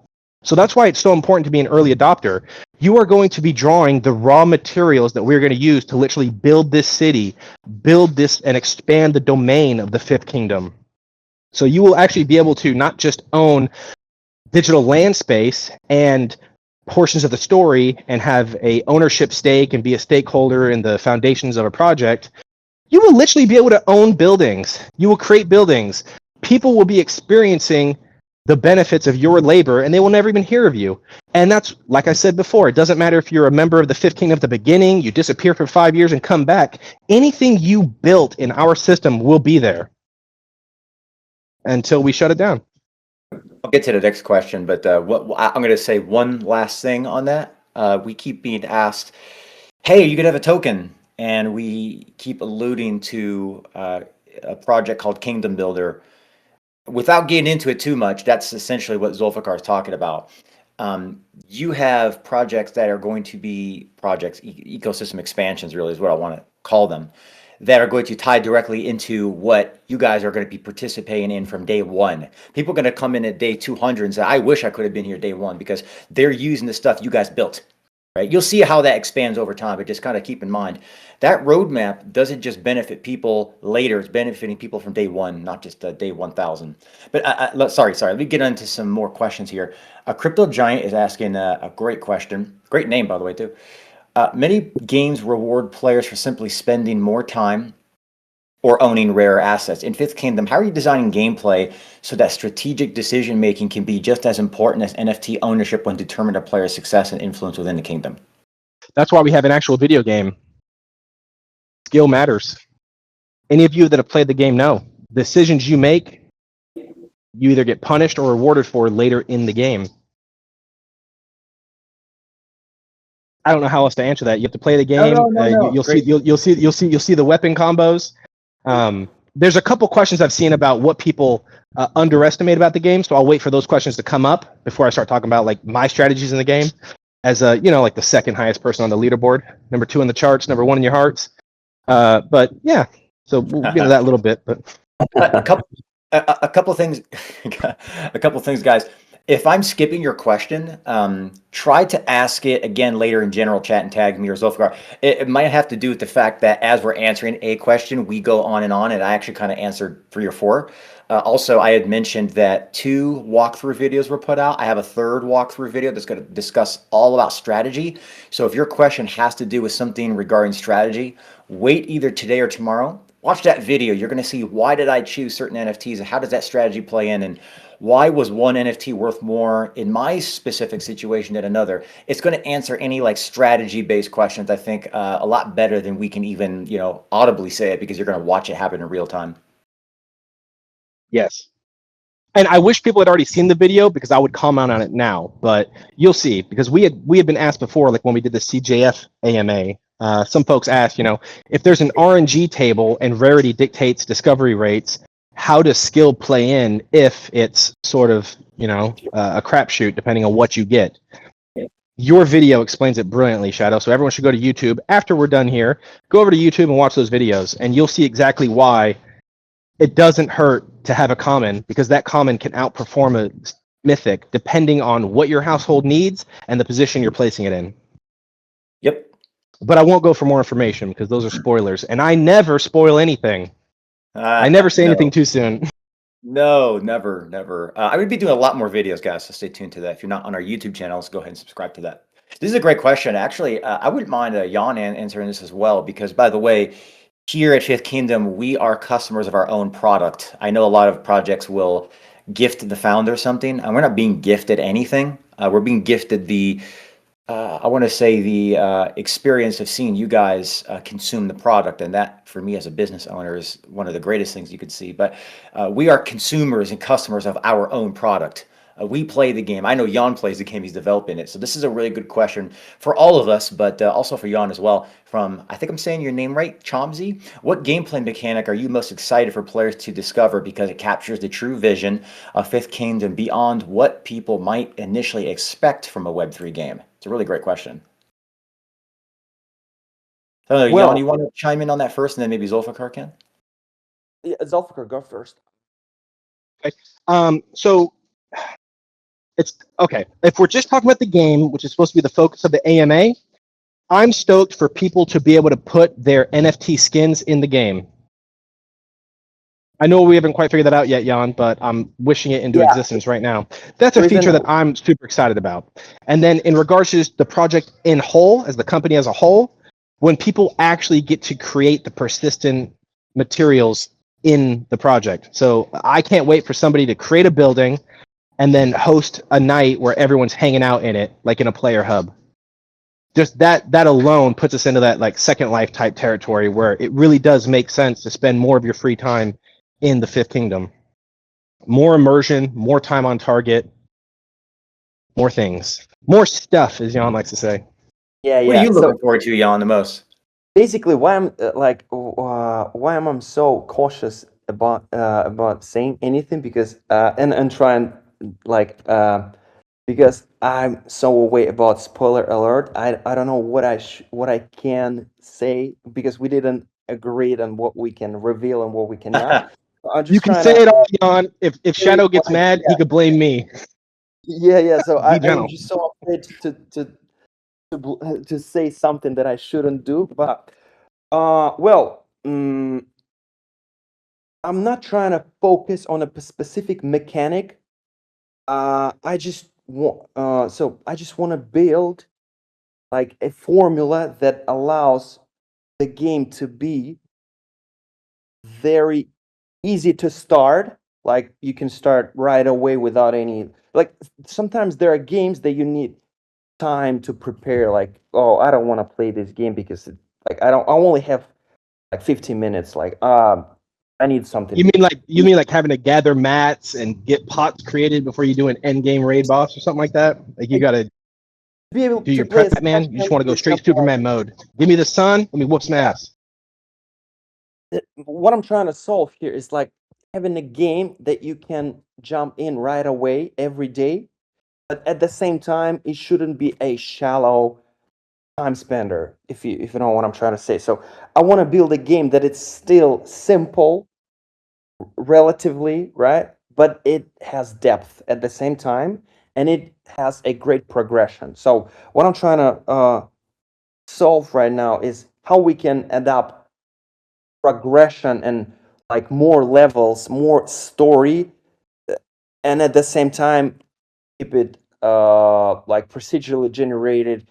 So that's why it's so important to be an early adopter. You are going to be drawing the raw materials that we're going to use to literally build this city, build this and expand the domain of the Fifth Kingdom. So you will actually be able to not just own digital land space and portions of the story and have a ownership stake and be a stakeholder in the foundations of a project. You will literally be able to own buildings. You will create buildings. People will be experiencing the benefits of your labor, and they will never even hear of you. And that's, like I said before, it doesn't matter if you're a member of the Fifth Kingdom at the beginning, you disappear for 5 years and come back. Anything you built in our system will be there until we shut it down. I'll get to the next question, but I'm going to say one last thing on that. We keep being asked, hey, you could have a token. And we keep alluding to a project called Kingdom Builder. Without getting into it too much, that's essentially what Zulfiqar is talking about. You have projects that are going to be projects, ecosystem expansions, really is what I want to call them, that are going to tie directly into what you guys are going to be participating in from day one. People are going to come in at day 200 and say, I wish I could have been here day one, because they're using the stuff you guys built. Right? You'll see how that expands over time, but just kind of keep in mind that roadmap doesn't just benefit people later; it's benefiting people from day one, not just day 1,000. But sorry. Let me get into some more questions here. A crypto giant is asking a great question. Great name, by the way, too. Many games reward players for simply spending more time or owning rare assets. In Fifth Kingdom, how are you designing gameplay so that strategic decision making can be just as important as NFT ownership when determining a player's success and influence within the kingdom? That's why we have an actual video game. Skill matters. Any of you that have played the game know decisions you make, you either get punished or rewarded for later in the game. I don't know how else to answer that. You have to play the game. No. You'll see the weapon combos. There's a couple questions I've seen about what people underestimate about the game, so I'll wait for those questions to come up before I start talking about like my strategies in the game. As like the second highest person on the leaderboard, number 2 in the charts, number 1 in your hearts. But yeah, so we'll get into that a little bit. But a couple things, guys. If I'm skipping your question, try to ask it again later in general chat and tag me or Zulfiqar. It might have to do with the fact that as we're answering a question, we go on, and I actually kind of answered 3 or 4. Also, I had mentioned that 2 walkthrough videos were put out. I have a 3rd walkthrough video that's going to discuss all about strategy. So if your question has to do with something regarding strategy, wait either today or tomorrow. Watch that video. You're going to see why did I choose certain NFTs and how does that strategy play in, and why was one NFT worth more in my specific situation than another. It's going to answer any like strategy-based questions, I think, a lot better than we can even, audibly say it, because you're going to watch it happen in real time. yes. And I wish people had already seen the video because I would comment on it now, but you'll see, because we had been asked before, like when we did the CJF AMA, some folks asked, if there's an RNG table and rarity dictates discovery rates, how does skill play in if it's sort of, a crapshoot depending on what you get? Your video explains it brilliantly, Shadow. So everyone should go to YouTube after we're done here. Go over to YouTube and watch those videos, and you'll see exactly why it doesn't hurt to have a common, because that common can outperform a mythic depending on what your household needs and the position you're placing it in. Yep. But I won't go for more information because those are spoilers, and I never spoil anything. I never say anything too soon. No, never. I would be doing a lot more videos, guys, so stay tuned to that. If you're not on our YouTube channels, go ahead and subscribe to that. This is a great question. Actually, I wouldn't mind Yan answering this as well, because, by the way, here at Fifth Kingdom, we are customers of our own product. I know a lot of projects will gift the founder something, and we're not being gifted anything. We're being gifted the experience of seeing you guys consume the product, and that, for me as a business owner, is one of the greatest things you could see. But we are consumers and customers of our own product. We play the game. I know Yan plays the game. He's developing it. So this is a really good question for all of us, but also for Yan as well. From, I think I'm saying your name right, Chomsy. What gameplay mechanic are you most excited for players to discover because it captures the true vision of Fifth Kingdom beyond what people might initially expect from a Web3 game? It's a really great question. So, Yan, you want to chime in on that first, and then maybe Zulfiqar can? Yeah, Zulfiqar, go first. Okay. So it's okay. If we're just talking about the game, which is supposed to be the focus of the AMA, I'm stoked for people to be able to put their NFT skins in the game. I know we haven't quite figured that out yet, Yan, but I'm wishing it into existence right now. That's a feature that I'm super excited about. And then in regards to the project in whole, as the company as a whole, when people actually get to create the persistent materials in the project. So I can't wait for somebody to create a building and then host a night where everyone's hanging out in it, like in a player hub. Just that alone puts us into that like Second Life type territory where it really does make sense to spend more of your free time in the Fifth Kingdom. More immersion, more time on target, more things, more stuff, as Yan likes to say. Yeah. What are you looking forward to, Yan, the most? Basically, why I'm so cautious about saying anything, because and trying because I'm so aware about spoiler alert. I don't know what I can say because we didn't agree on what we can reveal and what we cannot. I'm You just can trying say to it all, Jan. If say Shadow what gets I mad, he can. could blame me. Yeah. So Be I'm gentle. just so afraid to say something that I shouldn't do. But well, I'm not trying to focus on a specific mechanic. I just want I just want to build like a formula that allows the game to be very easy to start. Like you can start right away without any like sometimes there are games that you need time to prepare. Like, oh, I don't want to play this game because I only have like 15 minutes. Like, I need something. You mean like having to gather mats and get pots created before you do an end game raid boss or something like that? Like you Like, gotta be able do to your play a prep, Smash man. You just game, want to for go straight example. Superman mode. Give me the sun, let me whoop some ass. What I'm trying to solve here is like having a game that you can jump in right away every day, but at the same time, it shouldn't be a shallow time spender. If you know what I'm trying to say. So I want to build a game that it's still simple, relatively, right? But it has depth at the same time, and it has a great progression. So what I'm trying to solve right now is how we can adapt progression and like more levels, more story, and at the same time keep it like procedurally generated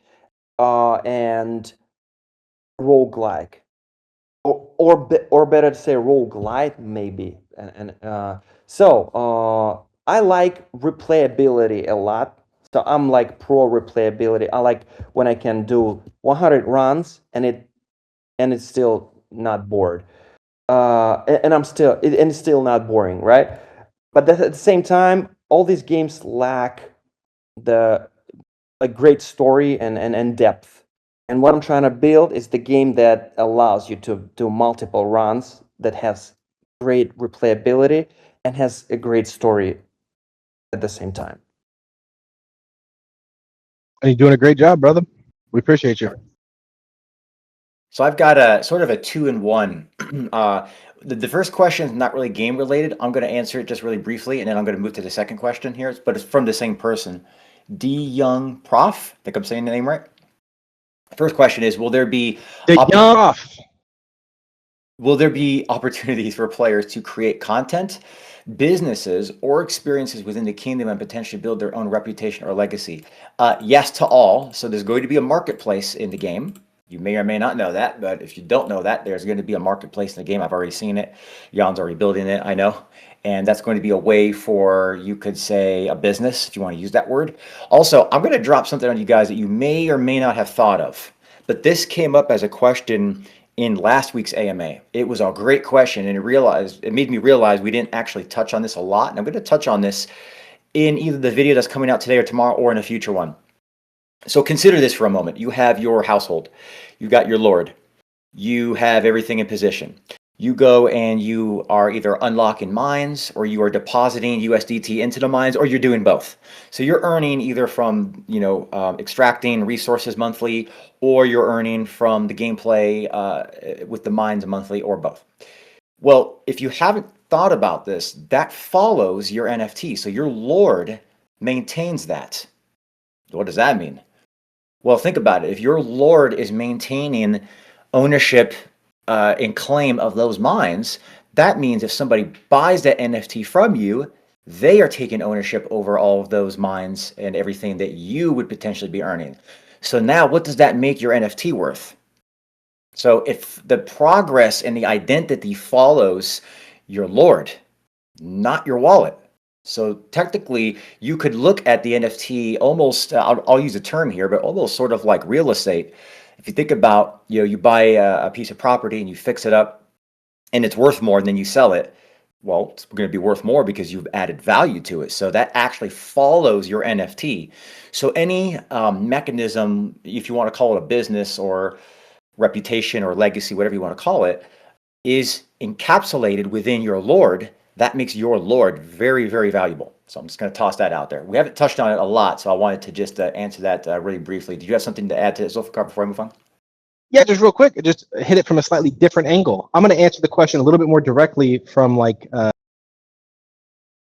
and roguelike. Or better to say roguelite maybe. I like replayability a lot. So I'm like pro replayability. I like when I can do 100 runs and it's still not bored. And it's still not boring, right? But at the same time, all these games lack the a great story and depth. And what I'm trying to build is the game that allows you to do multiple runs, that has great replayability and has a great story at the same time. And you're doing a great job, brother. We appreciate you. So I've got a sort of a 2-in-1. The first question is not really game related. I'm going to answer it just really briefly, and then I'm going to move to the second question here. But it's from the same person, D Young Prof. I think I'm saying the name right. First question is: The off. will there be opportunities for players to create content, businesses, or experiences within the kingdom and potentially build their own reputation or legacy? Yes to all. So there's going to be a marketplace in the game. You may or may not know that, but if you don't know that, there's going to be a marketplace in the game. I've already seen it. Jan's already building it, I know. And that's going to be a way for, you could say, a business, if you want to use that word. Also, I'm going to drop something on you guys that you may or may not have thought of. But this came up as a question in last week's AMA. It was a great question, and it made me realize we didn't actually touch on this a lot. And I'm going to touch on this in either the video that's coming out today or tomorrow or in a future one. So consider this for a moment. You have your household. You've got your lord. You have everything in position. You go and you are either unlocking mines or you are depositing USDT into the mines, or you're doing both. So you're earning either from extracting resources monthly, or you're earning from the gameplay with the mines monthly, or both. Well, if you haven't thought about this, that follows your NFT. So your lord maintains that. What does that mean? Well, think about it. If your lord is maintaining ownership and claim of those mines, that means if somebody buys that NFT from you, they are taking ownership over all of those mines and everything that you would potentially be earning. So now what does that make your NFT worth? So if the progress and the identity follows your lord, not your wallet. So technically, you could look at the NFT almost, I'll use a term here, but almost sort of like real estate. If you think about, you buy a piece of property and you fix it up and it's worth more, and then you sell it. Well, it's going to be worth more because you've added value to it. So that actually follows your NFT. So any mechanism, if you want to call it a business or reputation or legacy, whatever you want to call it, is encapsulated within your lord. That makes your lord very, very valuable. So I'm just going to toss that out there. We haven't touched on it a lot, so I wanted to just answer that really briefly. Did you have something to add to Zulfiqar before I move on? Yeah, just real quick, just hit it from a slightly different angle. I'm going to answer the question a little bit more directly from like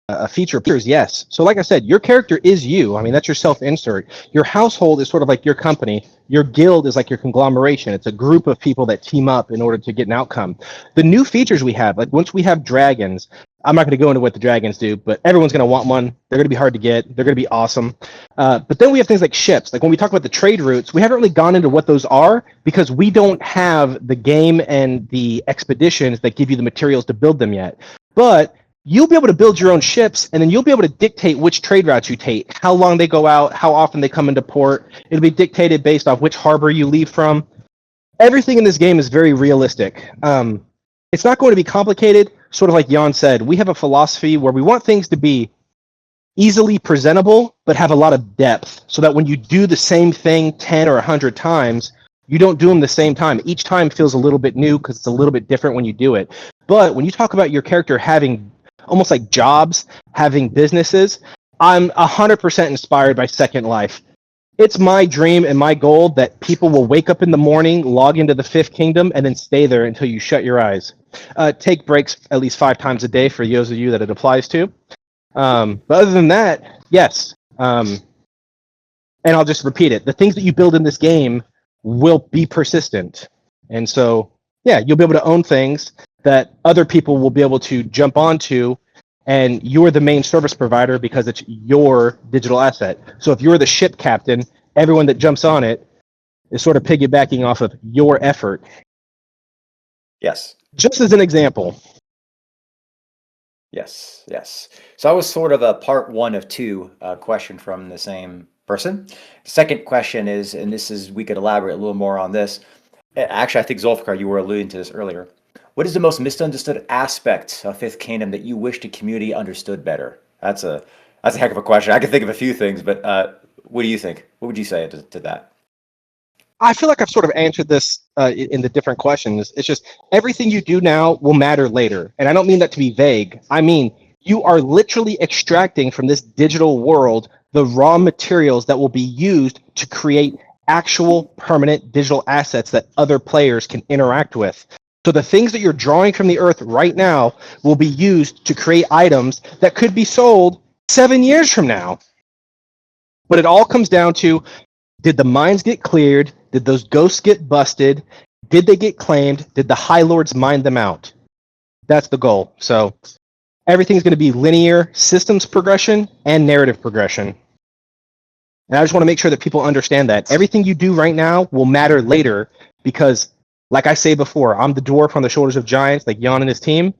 a feature. Yes. So like I said, your character is you. I mean, that's your self-insert. Your household is sort of like your company. Your guild is like your conglomeration. It's a group of people that team up in order to get an outcome. The new features we have, like once we have dragons, I'm not going to go into what the dragons do, but everyone's going to want one. They're going to be hard to get. They're going to be awesome. But then we have things like ships. Like when we talk about the trade routes, we haven't really gone into what those are because we don't have the game and the expeditions that give you the materials to build them yet. But you'll be able to build your own ships, and then you'll be able to dictate which trade routes you take, how long they go out, how often they come into port. It'll be dictated based off which harbor you leave from. Everything in this game is very realistic. It's not going to be complicated. Sort of like Yan said, we have a philosophy where we want things to be easily presentable, but have a lot of depth, so that when you do the same thing 10 or 100 times, you don't do them the same time. Each time feels a little bit new because it's a little bit different when you do it. But when you talk about your character having almost like jobs, having businesses, I'm 100% inspired by Second Life. It's my dream and my goal that people will wake up in the morning, log into the Fifth Kingdom, and then stay there until you shut your eyes. Take breaks at least 5 times a day for those of you that it applies to. But other than that, yes. And I'll just repeat it. The things that you build in this game will be persistent. And so, yeah, you'll be able to own things that other people will be able to jump onto, and you're the main service provider because it's your digital asset. So if you're the ship captain, everyone that jumps on it is sort of piggybacking off of your effort. Yes. Just as an example. Yes, yes. So I was sort of a part 1 of 2 question from the same person. Second question is, and this is, we could elaborate a little more on this. Actually, I think Zulfiqar, you were alluding to this earlier. What is the most misunderstood aspect of Fifth Kingdom that you wish the community understood better? That's a heck of a question. I can think of a few things, but what do you think? What would you say to that? I feel like I've sort of answered this in the different questions. It's just everything you do now will matter later. And I don't mean that to be vague. I mean, you are literally extracting from this digital world the raw materials that will be used to create actual permanent digital assets that other players can interact with. So the things that you're drawing from the earth right now will be used to create items that could be sold 7 years from now. But it all comes down to, did the mines get cleared? Did those ghosts get busted? Did they get claimed? Did the High Lords mine them out? That's the goal. So everything's going to be linear systems progression and narrative progression. And I just want to make sure that people understand that everything you do right now will matter later, because like I say before, I'm the dwarf on the shoulders of giants, like Yan and his team.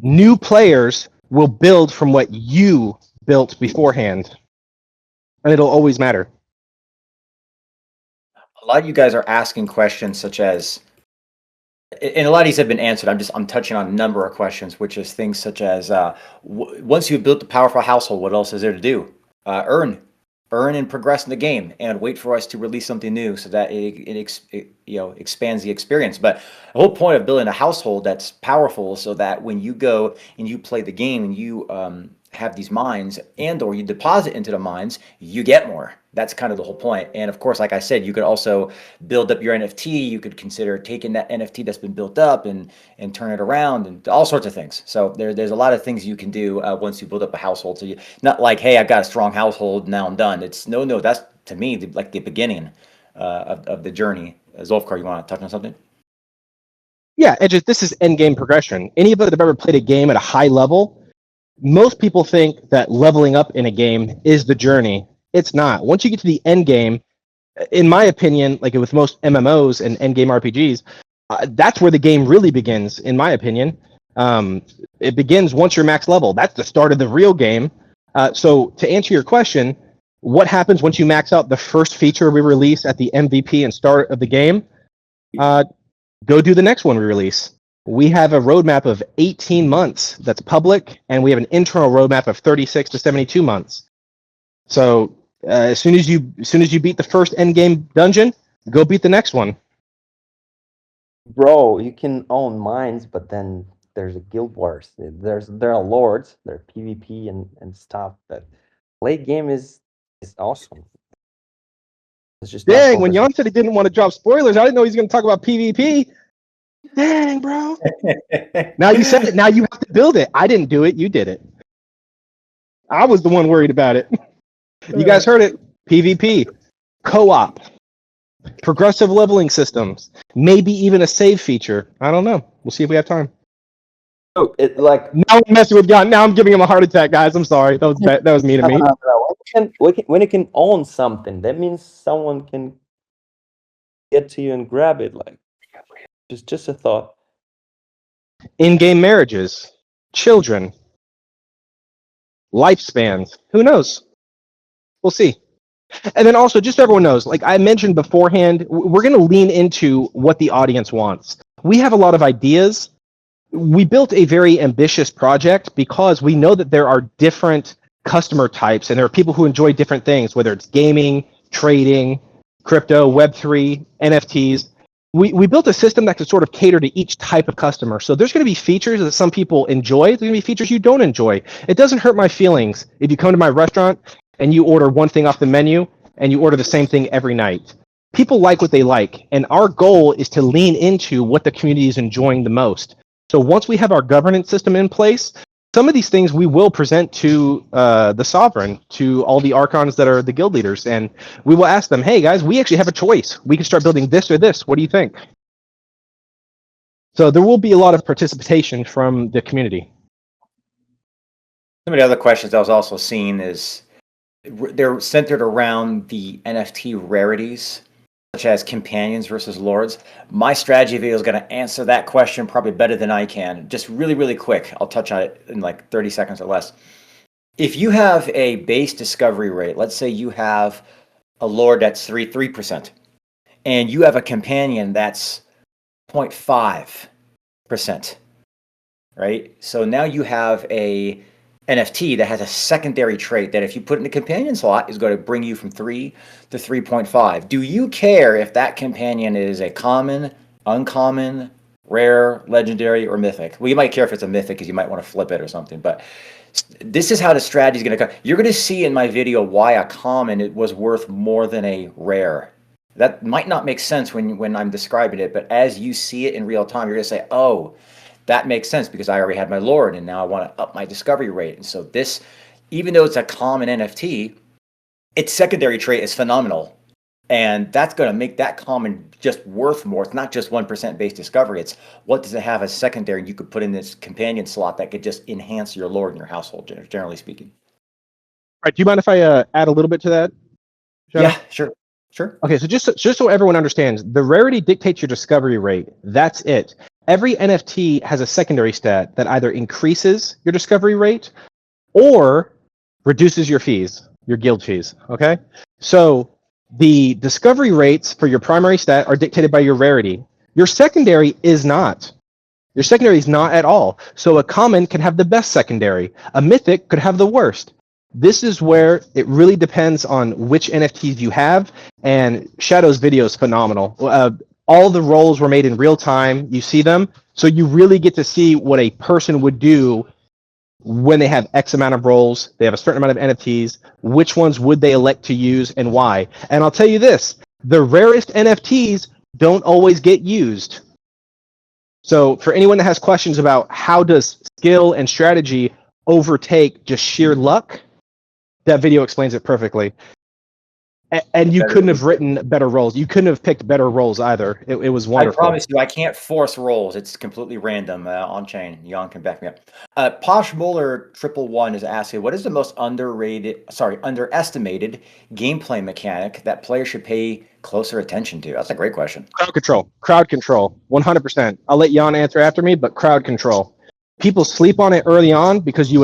New players will build from what you built beforehand, and it'll always matter. A lot of you guys are asking questions such as, and a lot of these have been answered. I'm touching on a number of questions, which is things such as, once you've built a powerful household, what else is there to do? Earn and progress in the game, and wait for us to release something new so that it expands the experience. But the whole point of building a household that's powerful, so that when you go and you play the game and you have these mines or you deposit into the mines, you get more. That's kind of the whole point. And of course, like I said, you could also build up your NFT. You could consider taking that NFT that's been built up and turn it around, and all sorts of things. So there's a lot of things you can do once you build up a household. So you not like, hey, I've got a strong household, now I'm done. It's no, that's to me like the beginning of the journey. Zulfiqar, you want to touch on something? Yeah, this is end game progression. Anybody that ever played a game at a high level, most people think that leveling up in a game is the journey. It's not. Once you get to the end game, in my opinion, like with most MMOs and end game RPGs, that's where the game really begins, in my opinion. It begins once you're max level. That's the start of the real game. So to answer your question, what happens once you max out the first feature we release at the MVP and start of the game? Go do the next one we release. We have a roadmap of 18 months that's public, and we have an internal roadmap of 36 to 72 months. So as soon as you beat the first end game dungeon, go beat the next one. Bro, you can own mines, but then there's a guild wars. There are lords, there are PvP and stuff. But late game is awesome. It's just not Dang, when focused. Jan said he didn't want to drop spoilers, I didn't know he was going to talk about PvP. Dang, bro. Now you said it. Now you have to build it. I didn't do it. You did it. I was the one worried about it. You guys heard it. PvP, co-op, progressive leveling systems, maybe even a save feature. I don't know. We'll see if we have time. Oh, it like Now I'm messing with Jan. Now I'm giving him a heart attack, guys. I'm sorry. That was me to me. when you can own something, that means someone can get to you and grab it. Like just a thought. In-game marriages, children, lifespans. Who knows? We'll see. And then also, just so everyone knows, like I mentioned beforehand, we're going to lean into what the audience wants. We have a lot of ideas. We built a very ambitious project because we know that there are different customer types and there are people who enjoy different things, whether it's gaming, trading, crypto, Web3, NFTs. We built a system that could sort of cater to each type of customer. So there's going to be features that some people enjoy. There's going to be features you don't enjoy. It doesn't hurt my feelings if you come to my restaurant and you order one thing off the menu and you order the same thing every night. People like what they like. And our goal is to lean into what the community is enjoying the most. So once we have our governance system in place, some of these things we will present to the sovereign, to all the archons that are the guild leaders, and we will ask them, hey guys, we actually have a choice. We can start building this or this. What do you think? So there will be a lot of participation from the community. Some of the other questions I was also seeing is they're centered around the NFT rarities, such as companions versus lords. My strategy video is going to answer that question probably better than I can. Just really, really quick. I'll touch on it in like 30 seconds or less. If you have a base discovery rate, let's say you have a lord that's 3%, and you have a companion that's 0.5%, right? So now you have a NFT that has a secondary trait that if you put in the companion slot is going to bring you from 3 to 3.5. Do you care if that companion is a common, uncommon, rare, legendary, or mythic? Well, you might care if it's a mythic because you might want to flip it or something, but this is how the strategy is going to come. You're going to see in my video why a common it was worth more than a rare. That might not make sense when I'm describing it, but as you see it in real time, you're going to say, oh, that makes sense because I already had my lord and now I want to up my discovery rate. And so this, even though it's a common NFT, its secondary trait is phenomenal. And that's going to make that common just worth more. It's not just 1% base discovery. It's what does it have as secondary you could put in this companion slot that could just enhance your lord in your household, generally speaking. All right, do you mind if I add a little bit to that? Shadow? Yeah, sure. Sure. Okay, so just so everyone understands, the rarity dictates your discovery rate. That's it. Every NFT has a secondary stat that either increases your discovery rate or reduces your fees, your guild fees, okay? So the discovery rates for your primary stat are dictated by your rarity. Your secondary is not. Your secondary is not at all. So a common can have the best secondary. A mythic could have the worst. This is where it really depends on which NFTs you have, and Shadow's video is phenomenal. All the rolls were made in real time. You see them, so you really get to see what a person would do when they have X amount of rolls, they have a certain amount of NFTs, which ones would they elect to use and why. And I'll tell you this, the rarest NFTs don't always get used. So for anyone that has questions about how does skill and strategy overtake just sheer luck, that video explains it perfectly. And you couldn't have written better roles. You couldn't have picked better roles either. It was wonderful. I promise you, I can't force rolls. It's completely random on chain. Jan can back me up. Posh Muller 111 is asking, what is the most underestimated gameplay mechanic that players should pay closer attention to? That's a great question. Crowd control, 100%. I'll let Jan answer after me, but crowd control. People sleep on it early on because we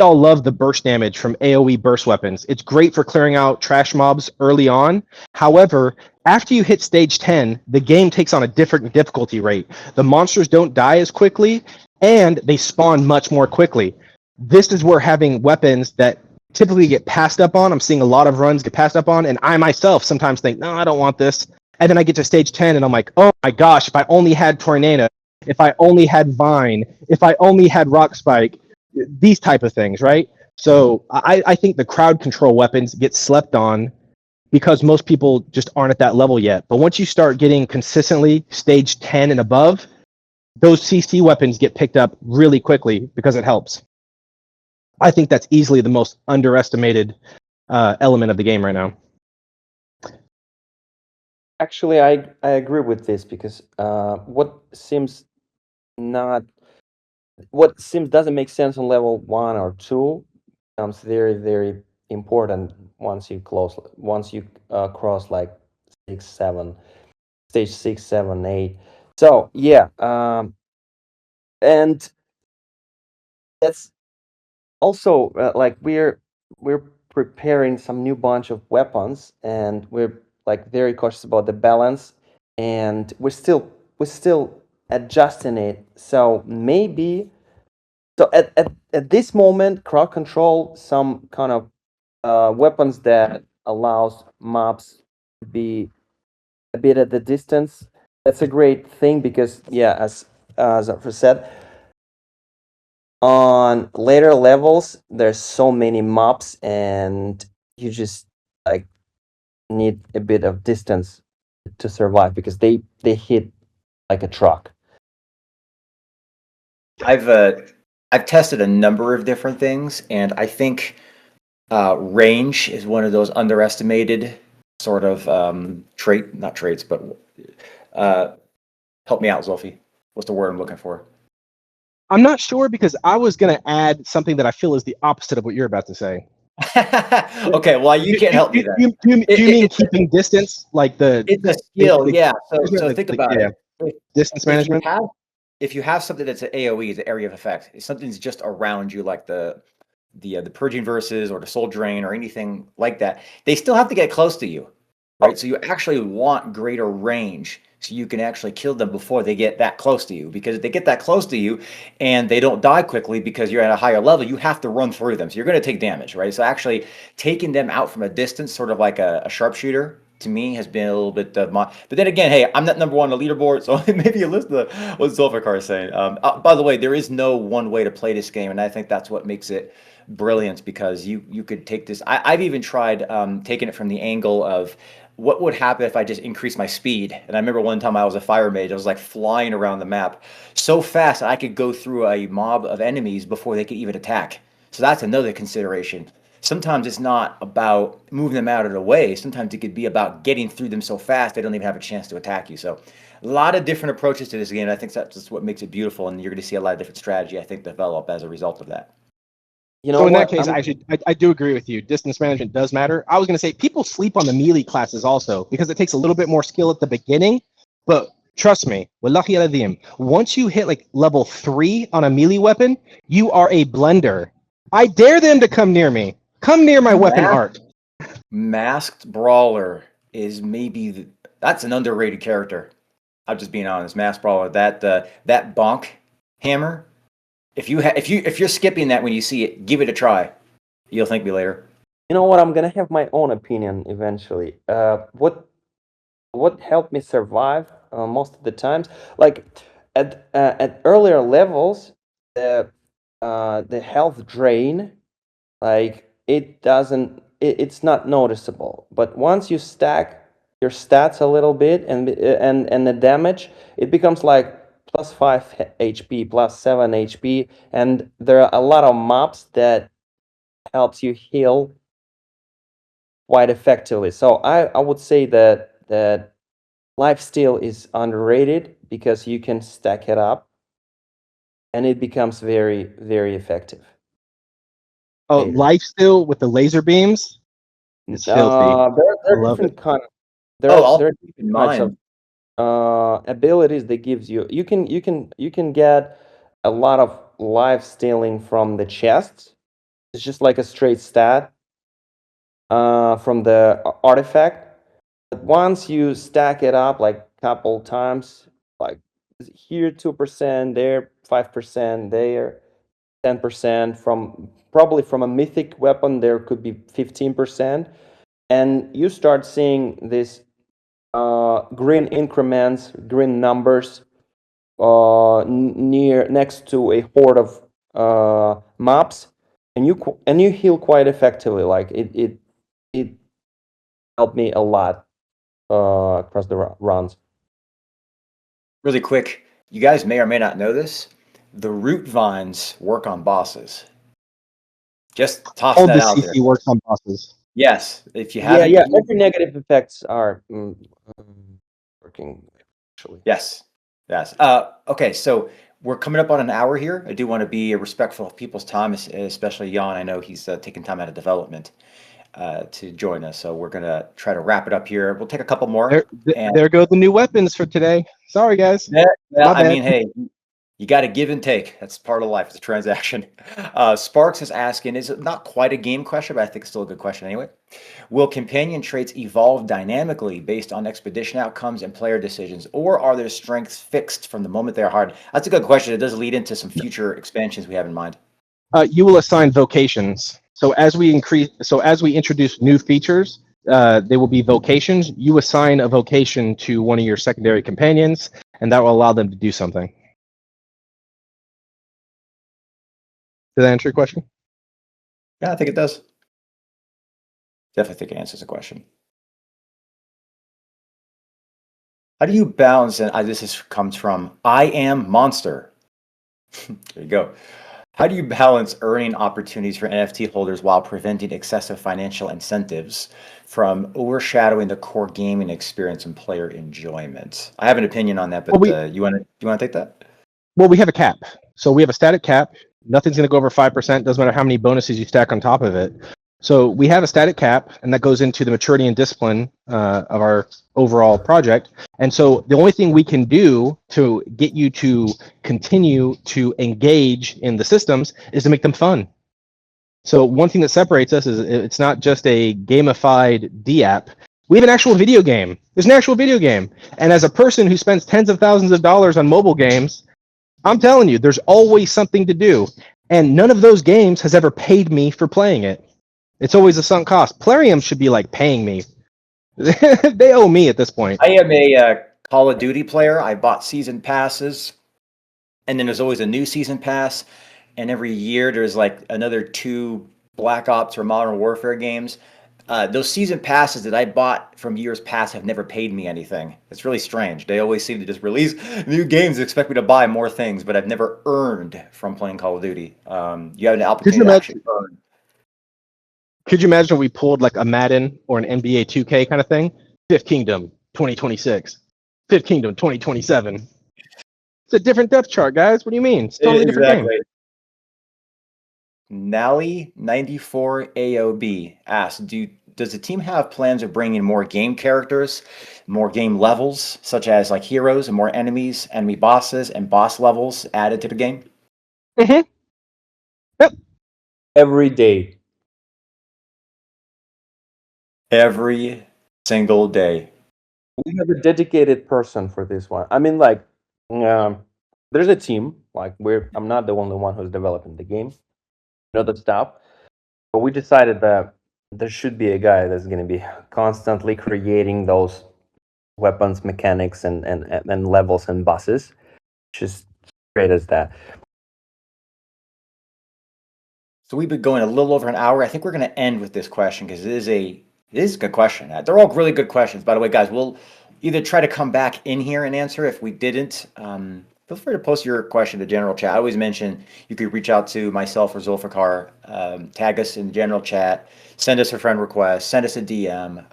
all love the burst damage from AoE burst weapons. It's great for clearing out trash mobs early on. However, after you hit stage 10, the game takes on a different difficulty rate. The monsters don't die as quickly, and they spawn much more quickly. This is where having weapons that typically get passed up on, I'm seeing a lot of runs get passed up on, and I myself sometimes think, no, I don't want this. And then I get to stage 10, and I'm like, oh my gosh, if I only had Tornado. if I only had Vine, if I only had Rock Spike, these type of things, right? So I think the crowd control weapons get slept on because most people just aren't at that level yet. But once you start getting consistently stage 10 and above, those CC weapons get picked up really quickly because it helps. I think that's easily the most underestimated element of the game right now. Actually, I agree with this because what seems doesn't make sense on level 1 or 2 becomes very, very important once you cross like 6, 7, stage 6, 7, 8. So yeah, and that's also like we're preparing some new bunch of weapons, and we're like very cautious about the balance, and we're still adjusting it. So maybe at this moment, crowd control some kind of weapons that allows mobs to be a bit at the distance. That's a great thing because yeah, as I said, on later levels there's so many mobs and you just like need a bit of distance to survive because they hit like a truck. I've tested a number of different things, and I think range is one of those underestimated sort of not traits, but help me out, Zulfi. What's the word I'm looking for? I'm not sure because I was going to add something that I feel is the opposite of what you're about to say. Okay, well, you can't help me then. Do you mean keeping distance, like It's a skill, yeah. So think about it. Distance management. If you have something that's an AOE, the area of effect, if something's just around you, like the purging verses or the soul drain or anything like that, they still have to get close to you, right? So you actually want greater range so you can actually kill them before they get that close to you. Because if they get that close to you and they don't die quickly because you're at a higher level, you have to run through them. So you're going to take damage, right? So actually taking them out from a distance, sort of like a sharpshooter, to me has been a little bit of my. But then again, hey, I'm not number one on the leaderboard, so maybe you listen to what Zulfiqar is saying. By the way, there is no one way to play this game, and I think that's what makes it brilliant, because you could take this. I've even tried taking it from the angle of what would happen if I just increased my speed. And I remember one time I was a fire mage, I was like flying around the map so fast that I could go through a mob of enemies before they could even attack. So that's another consideration. Sometimes it's not about moving them out of the way. Sometimes it could be about getting through them so fast they don't even have a chance to attack you. So a lot of different approaches to this game. And I think that's just what makes it beautiful. And you're going to see a lot of different strategy, I think, develop as a result of that. You know, so in that case, I do agree with you. Distance management does matter. I was going to say people sleep on the melee classes also because it takes a little bit more skill at the beginning. But trust me, wallahi aladhim, once you hit like level 3 on a melee weapon, you are a blender. I dare them to come near me. Come near my weapon art. Masked Brawler is maybe that's an underrated character. I'm just being honest. Masked Brawler, that bonk hammer. If you're skipping that when you see it, give it a try. You'll thank me later. You know what? I'm gonna have my own opinion eventually. What helped me survive most of the times, like at earlier levels, the health drain, like it's not noticeable. But once you stack your stats a little bit and the damage, it becomes like plus 5 HP, plus 7 HP, and there are a lot of mobs that helps you heal quite effectively. So I would say that lifesteal is underrated because you can stack it up and it becomes very, very effective. Oh, lifesteal with the laser beams? It's filthy. There are different kinds. There are different types of abilities that gives you. You can get a lot of life stealing from the chest. It's just like a straight stat from the artifact. But once you stack it up like a couple times, like here 2%, there 5%, there 10%, probably from a mythic weapon there could be 15%, and you start seeing this green increments, green numbers next to a horde of mobs, and you heal quite effectively. Like it helped me a lot across the runs. Really quick, you guys may or may not know this. The root vines work on bosses. Just tossing All that the out there. CC works on bosses. Yes, if you Yeah, haven't. yeah. Every negative effects are working actually. Yes, yes. Okay, so we're coming up on an hour here. I do want to be respectful of people's time, especially Jan. I know he's taking time out of development to join us, so we're gonna try to wrap it up here. We'll take a couple more. And There go the new weapons for today. Sorry, guys. yeah, My I bad. mean, hey, you got to give and take. That's part of life. It's a transaction. Sparks is asking, is it not quite a game question, but I think it's still a good question anyway. Will companion traits evolve dynamically based on expedition outcomes and player decisions, or are their strengths fixed from the moment they're hard? That's a good question. It does lead into some future expansions we have in mind. You will assign vocations. So as we introduce new features, they will be vocations. You assign a vocation to one of your secondary companions, and that will allow them to do something. Did that answer your question? Yeah, I think it does. Definitely think it answers the question. How do you balance, and comes from I Am Monster. There you go. How do you balance earning opportunities for NFT holders while preventing excessive financial incentives from overshadowing the core gaming experience and player enjoyment? I have an opinion on that, but you want to take that? Well, we have a cap. So we have a static cap. Nothing's going to go over 5%. Doesn't matter how many bonuses you stack on top of it. So we have a static cap, and that goes into the maturity and discipline of our overall project. And so the only thing we can do to get you to continue to engage in the systems is to make them fun. So one thing that separates us is it's not just a gamified D-app. We have an actual video game. There's an actual video game. And as a person who spends tens of thousands of dollars on mobile games, I'm telling you, there's always something to do. And none of those games has ever paid me for playing it. It's always a sunk cost. Plarium should be like paying me. They owe me at this point. I am a Call of Duty player. I bought season passes, and then there's always a new season pass. And every year there's like another 2 Black Ops or Modern Warfare games. Those season passes that I bought from years past have never paid me anything. It's really strange. They always seem to just release new games and expect me to buy more things, but I've never earned from playing Call of Duty. You have an opportunity to actually earn. Could you imagine if we pulled like a Madden or an NBA 2K kind of thing? Fifth Kingdom 2026, Fifth Kingdom 2027. It's a different depth chart, guys. What do you mean? It's a totally different game. Nally94 AOB asks, does the team have plans of bringing more game characters, more game levels, such as like heroes and more enemies, enemy bosses, and boss levels added to the game? Mm-hmm. Yep. Every day. Every single day. We have a dedicated person for this one. I mean, like, there's a team. Like, I'm not the only one who's developing the game. The stuff, but we decided that there should be a guy that's going to be constantly creating those weapons, mechanics, and levels and bosses. Just great as that. So we've been going a little over an hour. I think we're going to end with this question because it is a good question. They're all really good questions. By the way, guys, we'll either try to come back in here and answer. If we didn't, feel free to post your question to general chat. I always mention you could reach out to myself or Zulfiqar, tag us in general chat, send us a friend request, send us a DM.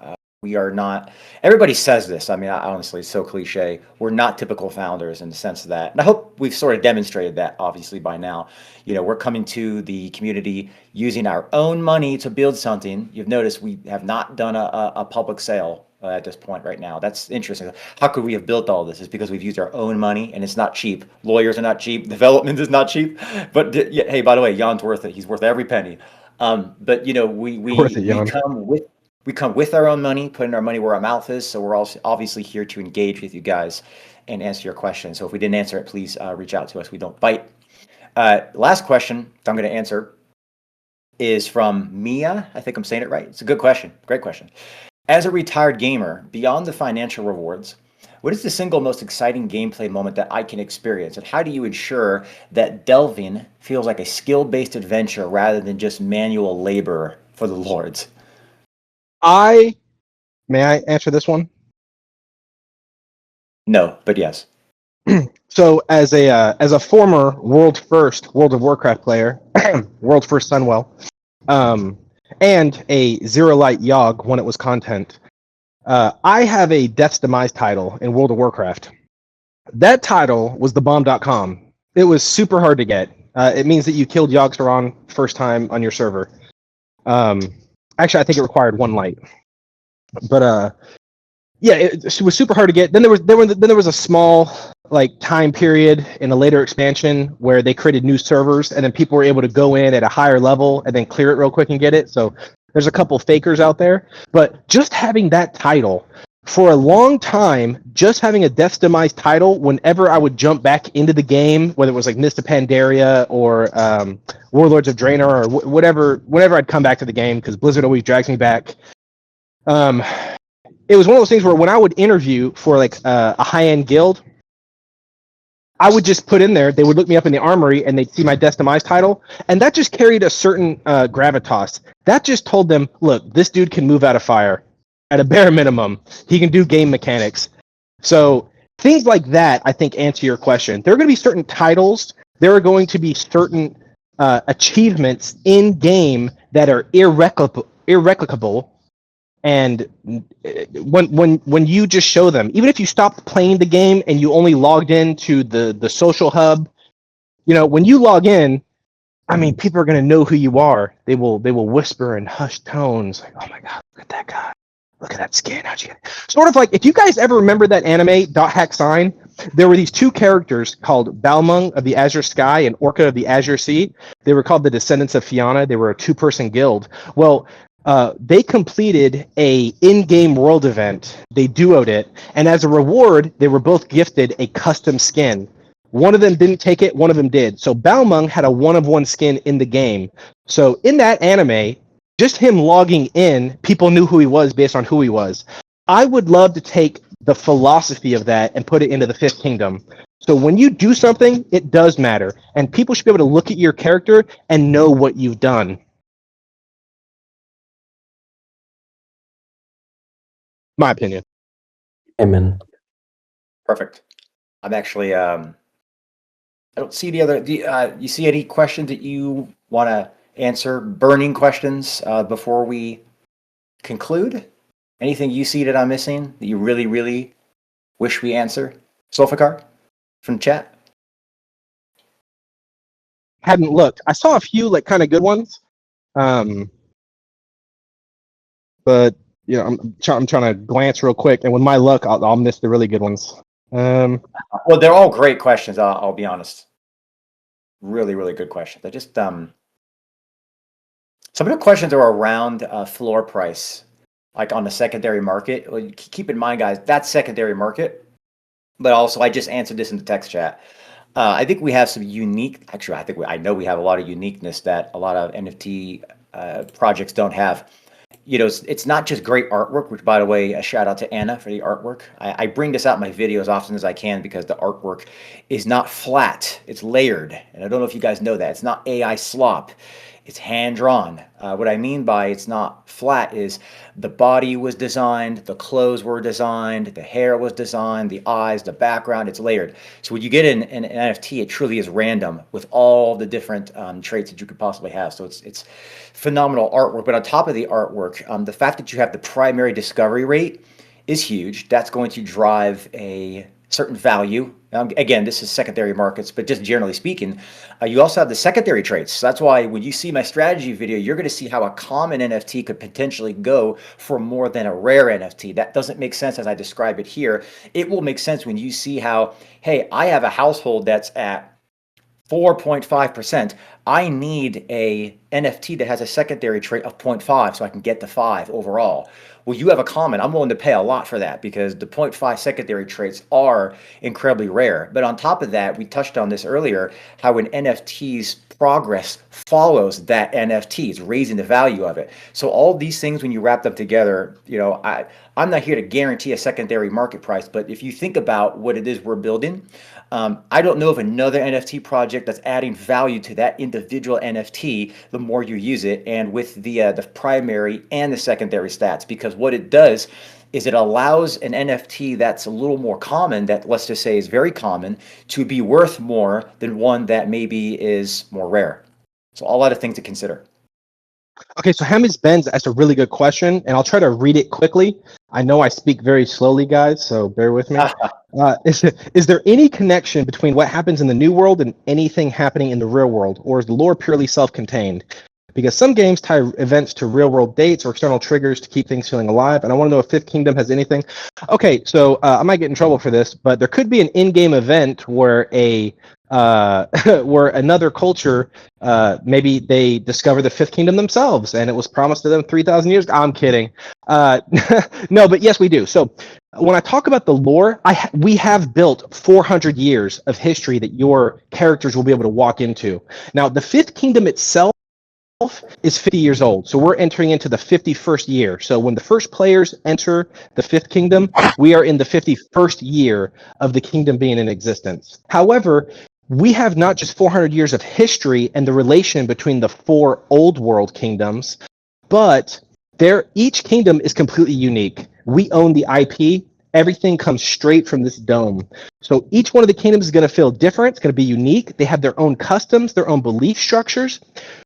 We are not, everybody says this. I mean, honestly, it's so cliche. We're not typical founders in the sense of that. And I hope we've sort of demonstrated that, obviously, by now. We're coming to the community using our own money to build something. You've noticed we have not done a public sale at this point right now. That's interesting. How could we have built all this? It's because we've used our own money, and it's not cheap. Lawyers are not cheap. Development is not cheap. But hey, by the way, Jan's worth it. He's worth every penny. But we come with our own money, putting our money where our mouth is. So we're also obviously here to engage with you guys and answer your questions. So if we didn't answer it, please reach out to us. We don't bite. Last question I'm going to answer is from Mia. I think I'm saying it right. It's a good question. Great question. As a retired gamer, beyond the financial rewards, What is the single most exciting gameplay moment that I can experience? And how do you ensure that delving feels like a skill-based adventure rather than just manual labor for the lords? May I answer this one? No, but yes. So as a former world first World of Warcraft player, world first Sunwell, and a Zero Light Yogg when it was content, I have a Death's Demise title in World of Warcraft. That title was the bomb.com. It was super hard to get. It means that you killed Yogg-Saron first time on your server. Actually, I think it required 1 light. But yeah, it was super hard to get. Then there was a small like time period in a later expansion where they created new servers, and then people were able to go in at a higher level and then clear it real quick and get it. So there's a couple fakers out there, but just having that title for a long time, just having a Death's Demise title, whenever I would jump back into the game, whether it was like Mist of Pandaria or Warlords of Draenor or whenever I'd come back to the game, because Blizzard always drags me back. It was one of those things where when I would interview for like a high-end guild, I would just put in there, they would look me up in the armory and they'd see my Death's Demise title, and that just carried a certain gravitas. That just told them, look, this dude can move out of fire. At a bare minimum, he can do game mechanics. So things like that, I think, answer your question. There are going to be certain titles, there are going to be certain achievements in game that are irreplicable. And when you just show them, even if you stopped playing the game and you only logged into the social hub, when you log in, I mean, people are going to know who you are. They will whisper in hushed tones, like, "Oh my God, look at that guy! Look at that skin! How'd you get it?" Sort of like, if you guys ever remember that anime .hack sign, there were these 2 characters called Balmung of the Azure Sky and Orca of the Azure Sea. They were called the Descendants of Fianna. They were a 2-person guild. Well, they completed a in-game world event. They duoed it, and as a reward, they were both gifted a custom skin. One of them didn't take it, one of them did. So Balmung had a 1-of-1 skin in the game. So in that anime, just him logging in, people knew who he was based on who he was. I would love to take the philosophy of that and put it into the 5th Kingdom. So when you do something, it does matter, and people should be able to look at your character and know what you've done. My opinion. Amen. Perfect. I'm actually I don't see any other. You see any questions that you want to answer? Burning questions before we conclude? Anything you see that I'm missing that you really, really wish we answer? Zulfiqar from chat? Hadn't looked. I saw a few like kind of good ones, but I'm trying to glance real quick, and with my luck, I'll miss the really good ones. Well, they're all great questions. I'll be honest. Really, really good questions. I just some of the questions are around floor price, like on the secondary market. Well, keep in mind, guys, that's secondary market. But also, I just answered this in the text chat. I think we have some unique. Actually, I know we have a lot of uniqueness that a lot of NFT projects don't have. It's not just great artwork, which, by the way, a shout out to Anna for the artwork. I bring this out in my videos as often as I can because the artwork is not flat, it's layered. And I don't know if you guys know that. It's not AI slop, it's hand drawn. What I mean by it's not flat is the body was designed, the clothes were designed, the hair was designed, the eyes, the background, it's layered. So when you get an NFT, it truly is random with all the different traits that you could possibly have. So it's phenomenal artwork. But on top of the artwork, the fact that you have the primary discovery rate is huge. That's going to drive a certain value. Again, this is secondary markets, but just generally speaking, you also have the secondary traits. So that's why when you see my strategy video, you're going to see how a common NFT could potentially go for more than a rare NFT. That doesn't make sense as I describe it here. It will make sense when you see how, hey, I have a household that's at 4.5%. I need a NFT that has a secondary trait of 0.5 so I can get to 5 overall. Well, you have a common. I'm willing to pay a lot for that because the 0.5 secondary traits are incredibly rare. But on top of that, we touched on this earlier, how an NFT's progress follows that NFT. It's raising the value of it. So all these things, when you wrap them together, I'm not here to guarantee a secondary market price, but if you think about what it is we're building, I don't know of another NFT project that's adding value to that individual NFT the more you use it, and with the primary and the secondary stats, because what it does is it allows an NFT that's a little more common, that let's just say is very common, to be worth more than one that maybe is more rare. So a lot of things to consider. Okay, so Hamish Benz asked a really good question, and I'll try to read it quickly. I know I speak very slowly, guys, so bear with me. Is there any connection between what happens in the new world and anything happening in the real world, or is the lore purely self-contained? Because some games tie events to real-world dates or external triggers to keep things feeling alive, and I want to know if Fifth Kingdom has anything. Okay, so I might get in trouble for this, but there could be an in-game event where where another culture, maybe they discover the Fifth Kingdom themselves, and it was promised to them 3,000 years. I'm kidding. No, but yes, we do. So when I talk about the lore, we have built 400 years of history that your characters will be able to walk into. Now, the Fifth Kingdom itself is 50 years old. So we're entering into the 51st year. So when the first players enter the Fifth Kingdom, we are in the 51st year of the kingdom being in existence. However, we have not just 400 years of history and the relation between the four old world kingdoms, but each kingdom is completely unique. We own the IP. Everything comes straight from this dome. So each one of the kingdoms is going to feel different. It's going to be unique. They have their own customs, their own belief structures.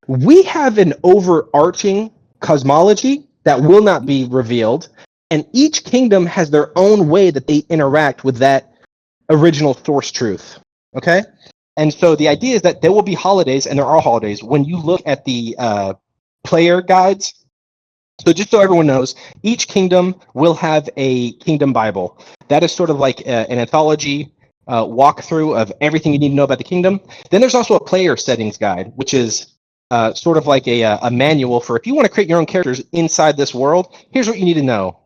We have an overarching cosmology that will not be revealed. And each kingdom has their own way that they interact with that original source truth. Okay? And so the idea is that there will be holidays, and there are holidays. When you look at the player guides, so just so everyone knows, each kingdom will have a kingdom Bible. That is sort of like an anthology walkthrough of everything you need to know about the kingdom. Then there's also a player settings guide, which is sort of like a manual for if you want to create your own characters inside this world, here's what you need to know.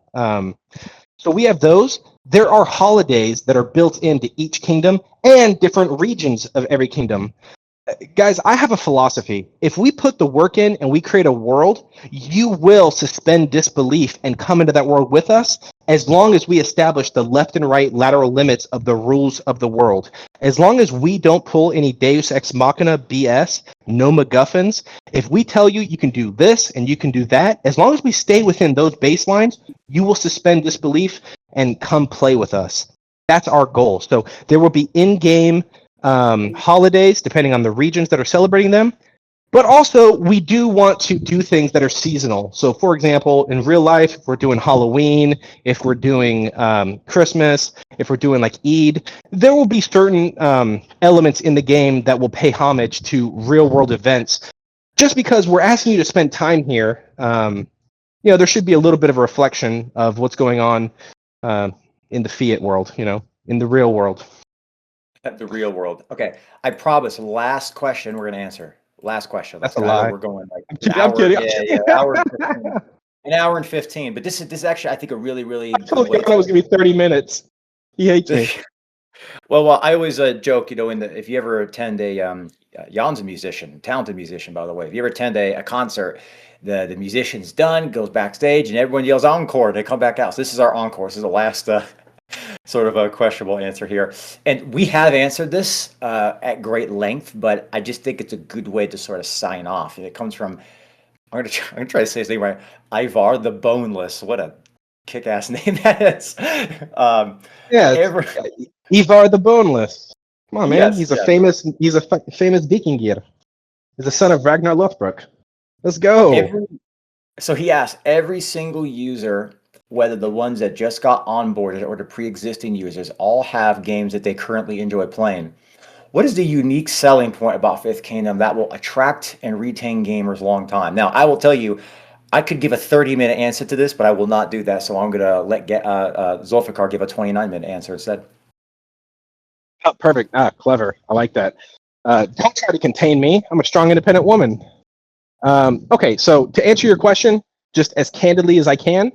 So we have those. There are holidays that are built into each kingdom and different regions of every kingdom. Guys, I have a philosophy. If we put the work in and we create a world, you will suspend disbelief and come into that world with us as long as we establish the left and right lateral limits of the rules of the world. As long as we don't pull any Deus Ex Machina BS, no MacGuffins, if we tell you you can do this and you can do that, as long as we stay within those baselines, you will suspend disbelief and come play with us. That's our goal. So there will be in-game holidays depending on the regions that are celebrating them, but also we do want to do things that are seasonal. So for example, in real life, if we're doing Halloween, if we're doing Christmas, if we're doing like Eid, there will be certain elements in the game that will pay homage to real world events. Just because we're asking you to spend time here, there should be a little bit of a reflection of what's going on in the fiat world, in the real world. The real world. Okay, I promise. Last question we're gonna answer. Last question. That's a lie. We're going like I'm kidding. An hour and 15. But this is actually, I think, a really, really. I told you it was gonna be 30 minutes. He hates me. Well, I always joke, if you ever attend Jan's a musician, talented musician, by the way. If you ever attend a concert, the musician's done, goes backstage, and everyone yells encore. They come back out. So this is our encore. This is the last. Sort of a questionable answer here. And we have answered this at great length, but I just think it's a good way to sort of sign off. And it comes from, I'm gonna try to say his name right, Ivar the Boneless. What a kick-ass name that is. Ivar the Boneless. Come on, man. Yes, he's a famous Vikingir. He's the son of Ragnar Lothbrok. Let's go. So he asked every single user, whether the ones that just got onboarded or the pre-existing users, all have games that they currently enjoy playing. What is the unique selling point about Fifth Kingdom that will attract and retain gamers a long time? Now, I will tell you, I could give a 30-minute answer to this, but I will not do that. So I'm going to let Zulfiqar give a 29-minute answer instead. Oh, perfect. Clever. I like that. Don't try to contain me. I'm a strong, independent woman. Okay, so to answer your question, just as candidly as I can,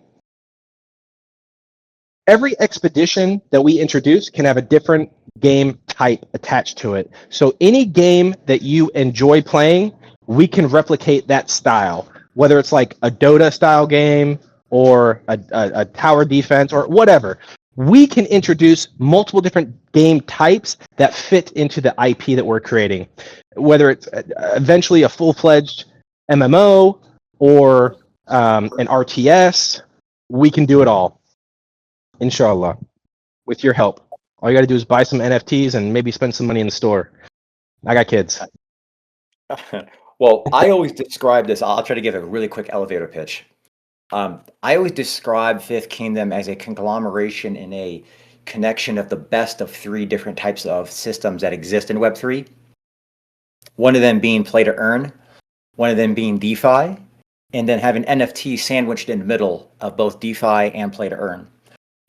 every expedition that we introduce can have a different game type attached to it. So any game that you enjoy playing, we can replicate that style, whether it's like a Dota style game or a tower defense or whatever. We can introduce multiple different game types that fit into the IP that we're creating, whether it's eventually a full-fledged MMO or an RTS. We can do it all, inshallah, with your help. All you got to do is buy some NFTs and maybe spend some money in the store. I got kids. Well, I always describe this. I'll try to give a really quick elevator pitch. I always describe Fifth Kingdom as a conglomeration and a connection of the best of three different types of systems that exist in Web3. One of them being play to earn, one of them being DeFi, and then having NFT sandwiched in the middle of both DeFi and play to earn.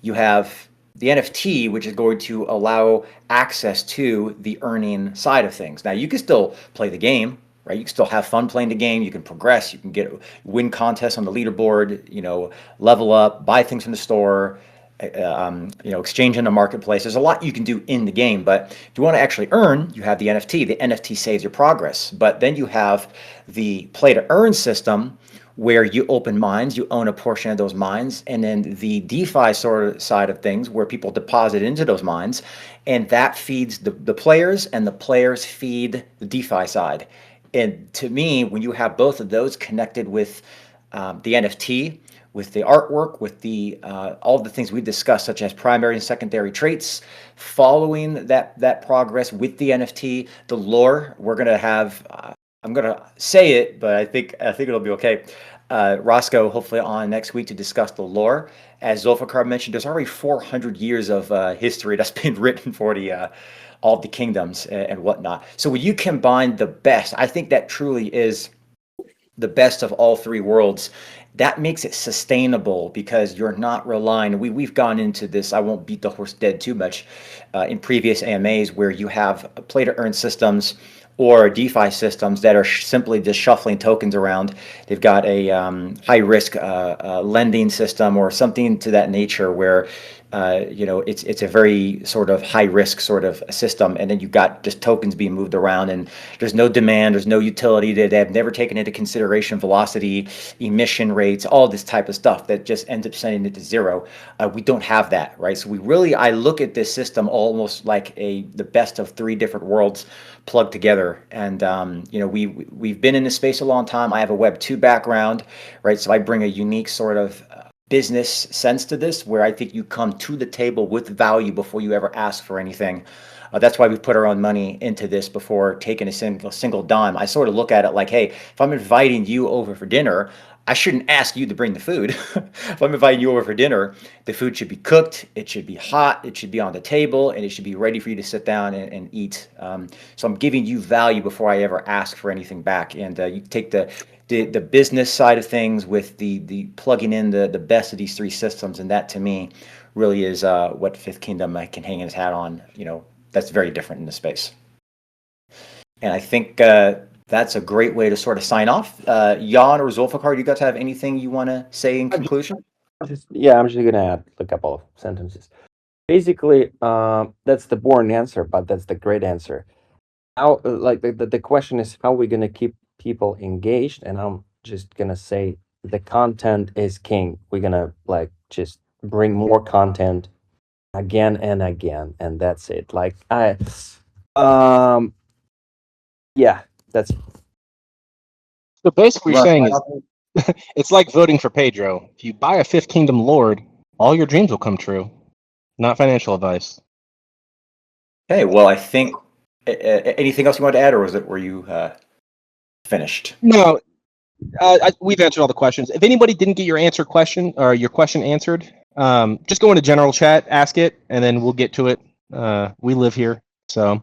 You have the NFT, which is going to allow access to the earning side of things. Now, you can still play the game, right? You can still have fun playing the game. You can progress. You can win contests on the leaderboard. Level up, buy things from the store. Exchange in the marketplace. There's a lot you can do in the game, but if you want to actually earn, you have the NFT. The NFT saves your progress. But then you have the play to earn system, where you open mines, you own a portion of those mines, and then the DeFi sort of side of things where people deposit into those mines, and that feeds the players, and the players feed the DeFi side. And to me, when you have both of those connected with the NFT, with the artwork, with the all the things we've discussed, such as primary and secondary traits, following that progress with the NFT, the lore, we're gonna have. I'm gonna say it, but I think it'll be okay. Roscoe, hopefully on next week to discuss the lore. As Zulfiqar mentioned, there's already 400 years of history that's been written for all the kingdoms and whatnot. So when you combine the best, I think that truly is the best of all three worlds. That makes it sustainable because you're not relying. We've gone into this. I won't beat the horse dead too much in previous AMAs where you have play to earn systems or DeFi systems that are simply just shuffling tokens around. They've got a high risk lending system or something to that nature where it's a very sort of high risk sort of system, and then you've got just tokens being moved around, and there's no demand, there's no utility. They have never taken into consideration velocity, emission rates, all this type of stuff that just ends up sending it to zero. We don't have that, right? So I look at this system almost like the best of three different worlds plugged together. And we've been in this space a long time. I have a Web 2 background, right? So I bring a unique sort of business sense to this, where I think you come to the table with value before you ever ask for anything. That's why we put our own money into this before taking a single dime. I sort of look at it like, hey, if I'm inviting you over for dinner, I shouldn't ask you to bring the food. If I'm inviting you over for dinner, the food should be cooked, it should be hot, it should be on the table, and it should be ready for you to sit down and eat. So I'm giving you value before I ever ask for anything back. And you take the business side of things with the plugging in the best of these three systems, and that to me really is what Fifth Kingdom can hang his hat on. That's very different in the space. And I think that's a great way to sort of sign off. Yan or Zulfiqar, do you guys have anything you want to say in conclusion? I'm just gonna add a couple of sentences. Basically, that's the boring answer, but that's the great answer. How, like the question is, how are we gonna keep people engaged? And I'm just gonna say the content is king. We're gonna just bring more content again and again, and that's it. Yeah, that's So basically, what you're saying is it's like voting for Pedro. If you buy a Fifth Kingdom Lord, all your dreams will come true. Not financial advice. Okay, well, I think anything else you want to add, or were you finished? No, we've answered all the questions. If anybody didn't get your question answered, just go into general chat, ask it, and then we'll get to it. We live here, so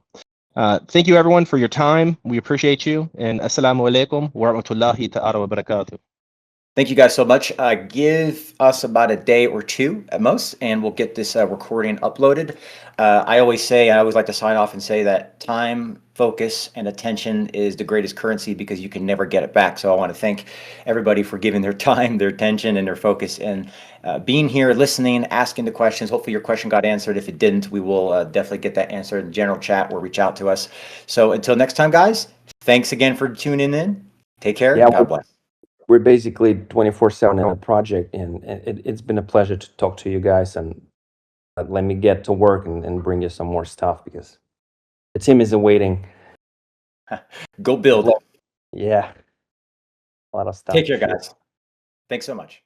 thank you everyone for your time. We appreciate you, and assalamu alaikum wa rahmatullahi ta'ala wa barakatuh. Thank you guys so much. Give us about a day or two at most, and we'll get this recording uploaded. I always like to sign off and say that time, focus, and attention is the greatest currency because you can never get it back. So I want to thank everybody for giving their time, their attention, and their focus, and being here, listening, asking the questions. Hopefully your question got answered. If it didn't, we will definitely get that answered in the general chat or reach out to us. So until next time, guys, thanks again for tuning in. Take care. Yeah, God bless. we're basically 24/7 in a project, and it's been a pleasure to talk to you guys, and let me get to work and bring you some more stuff because the team is awaiting. Go build. Yeah, a lot of stuff. Take care, guys. Thanks so much.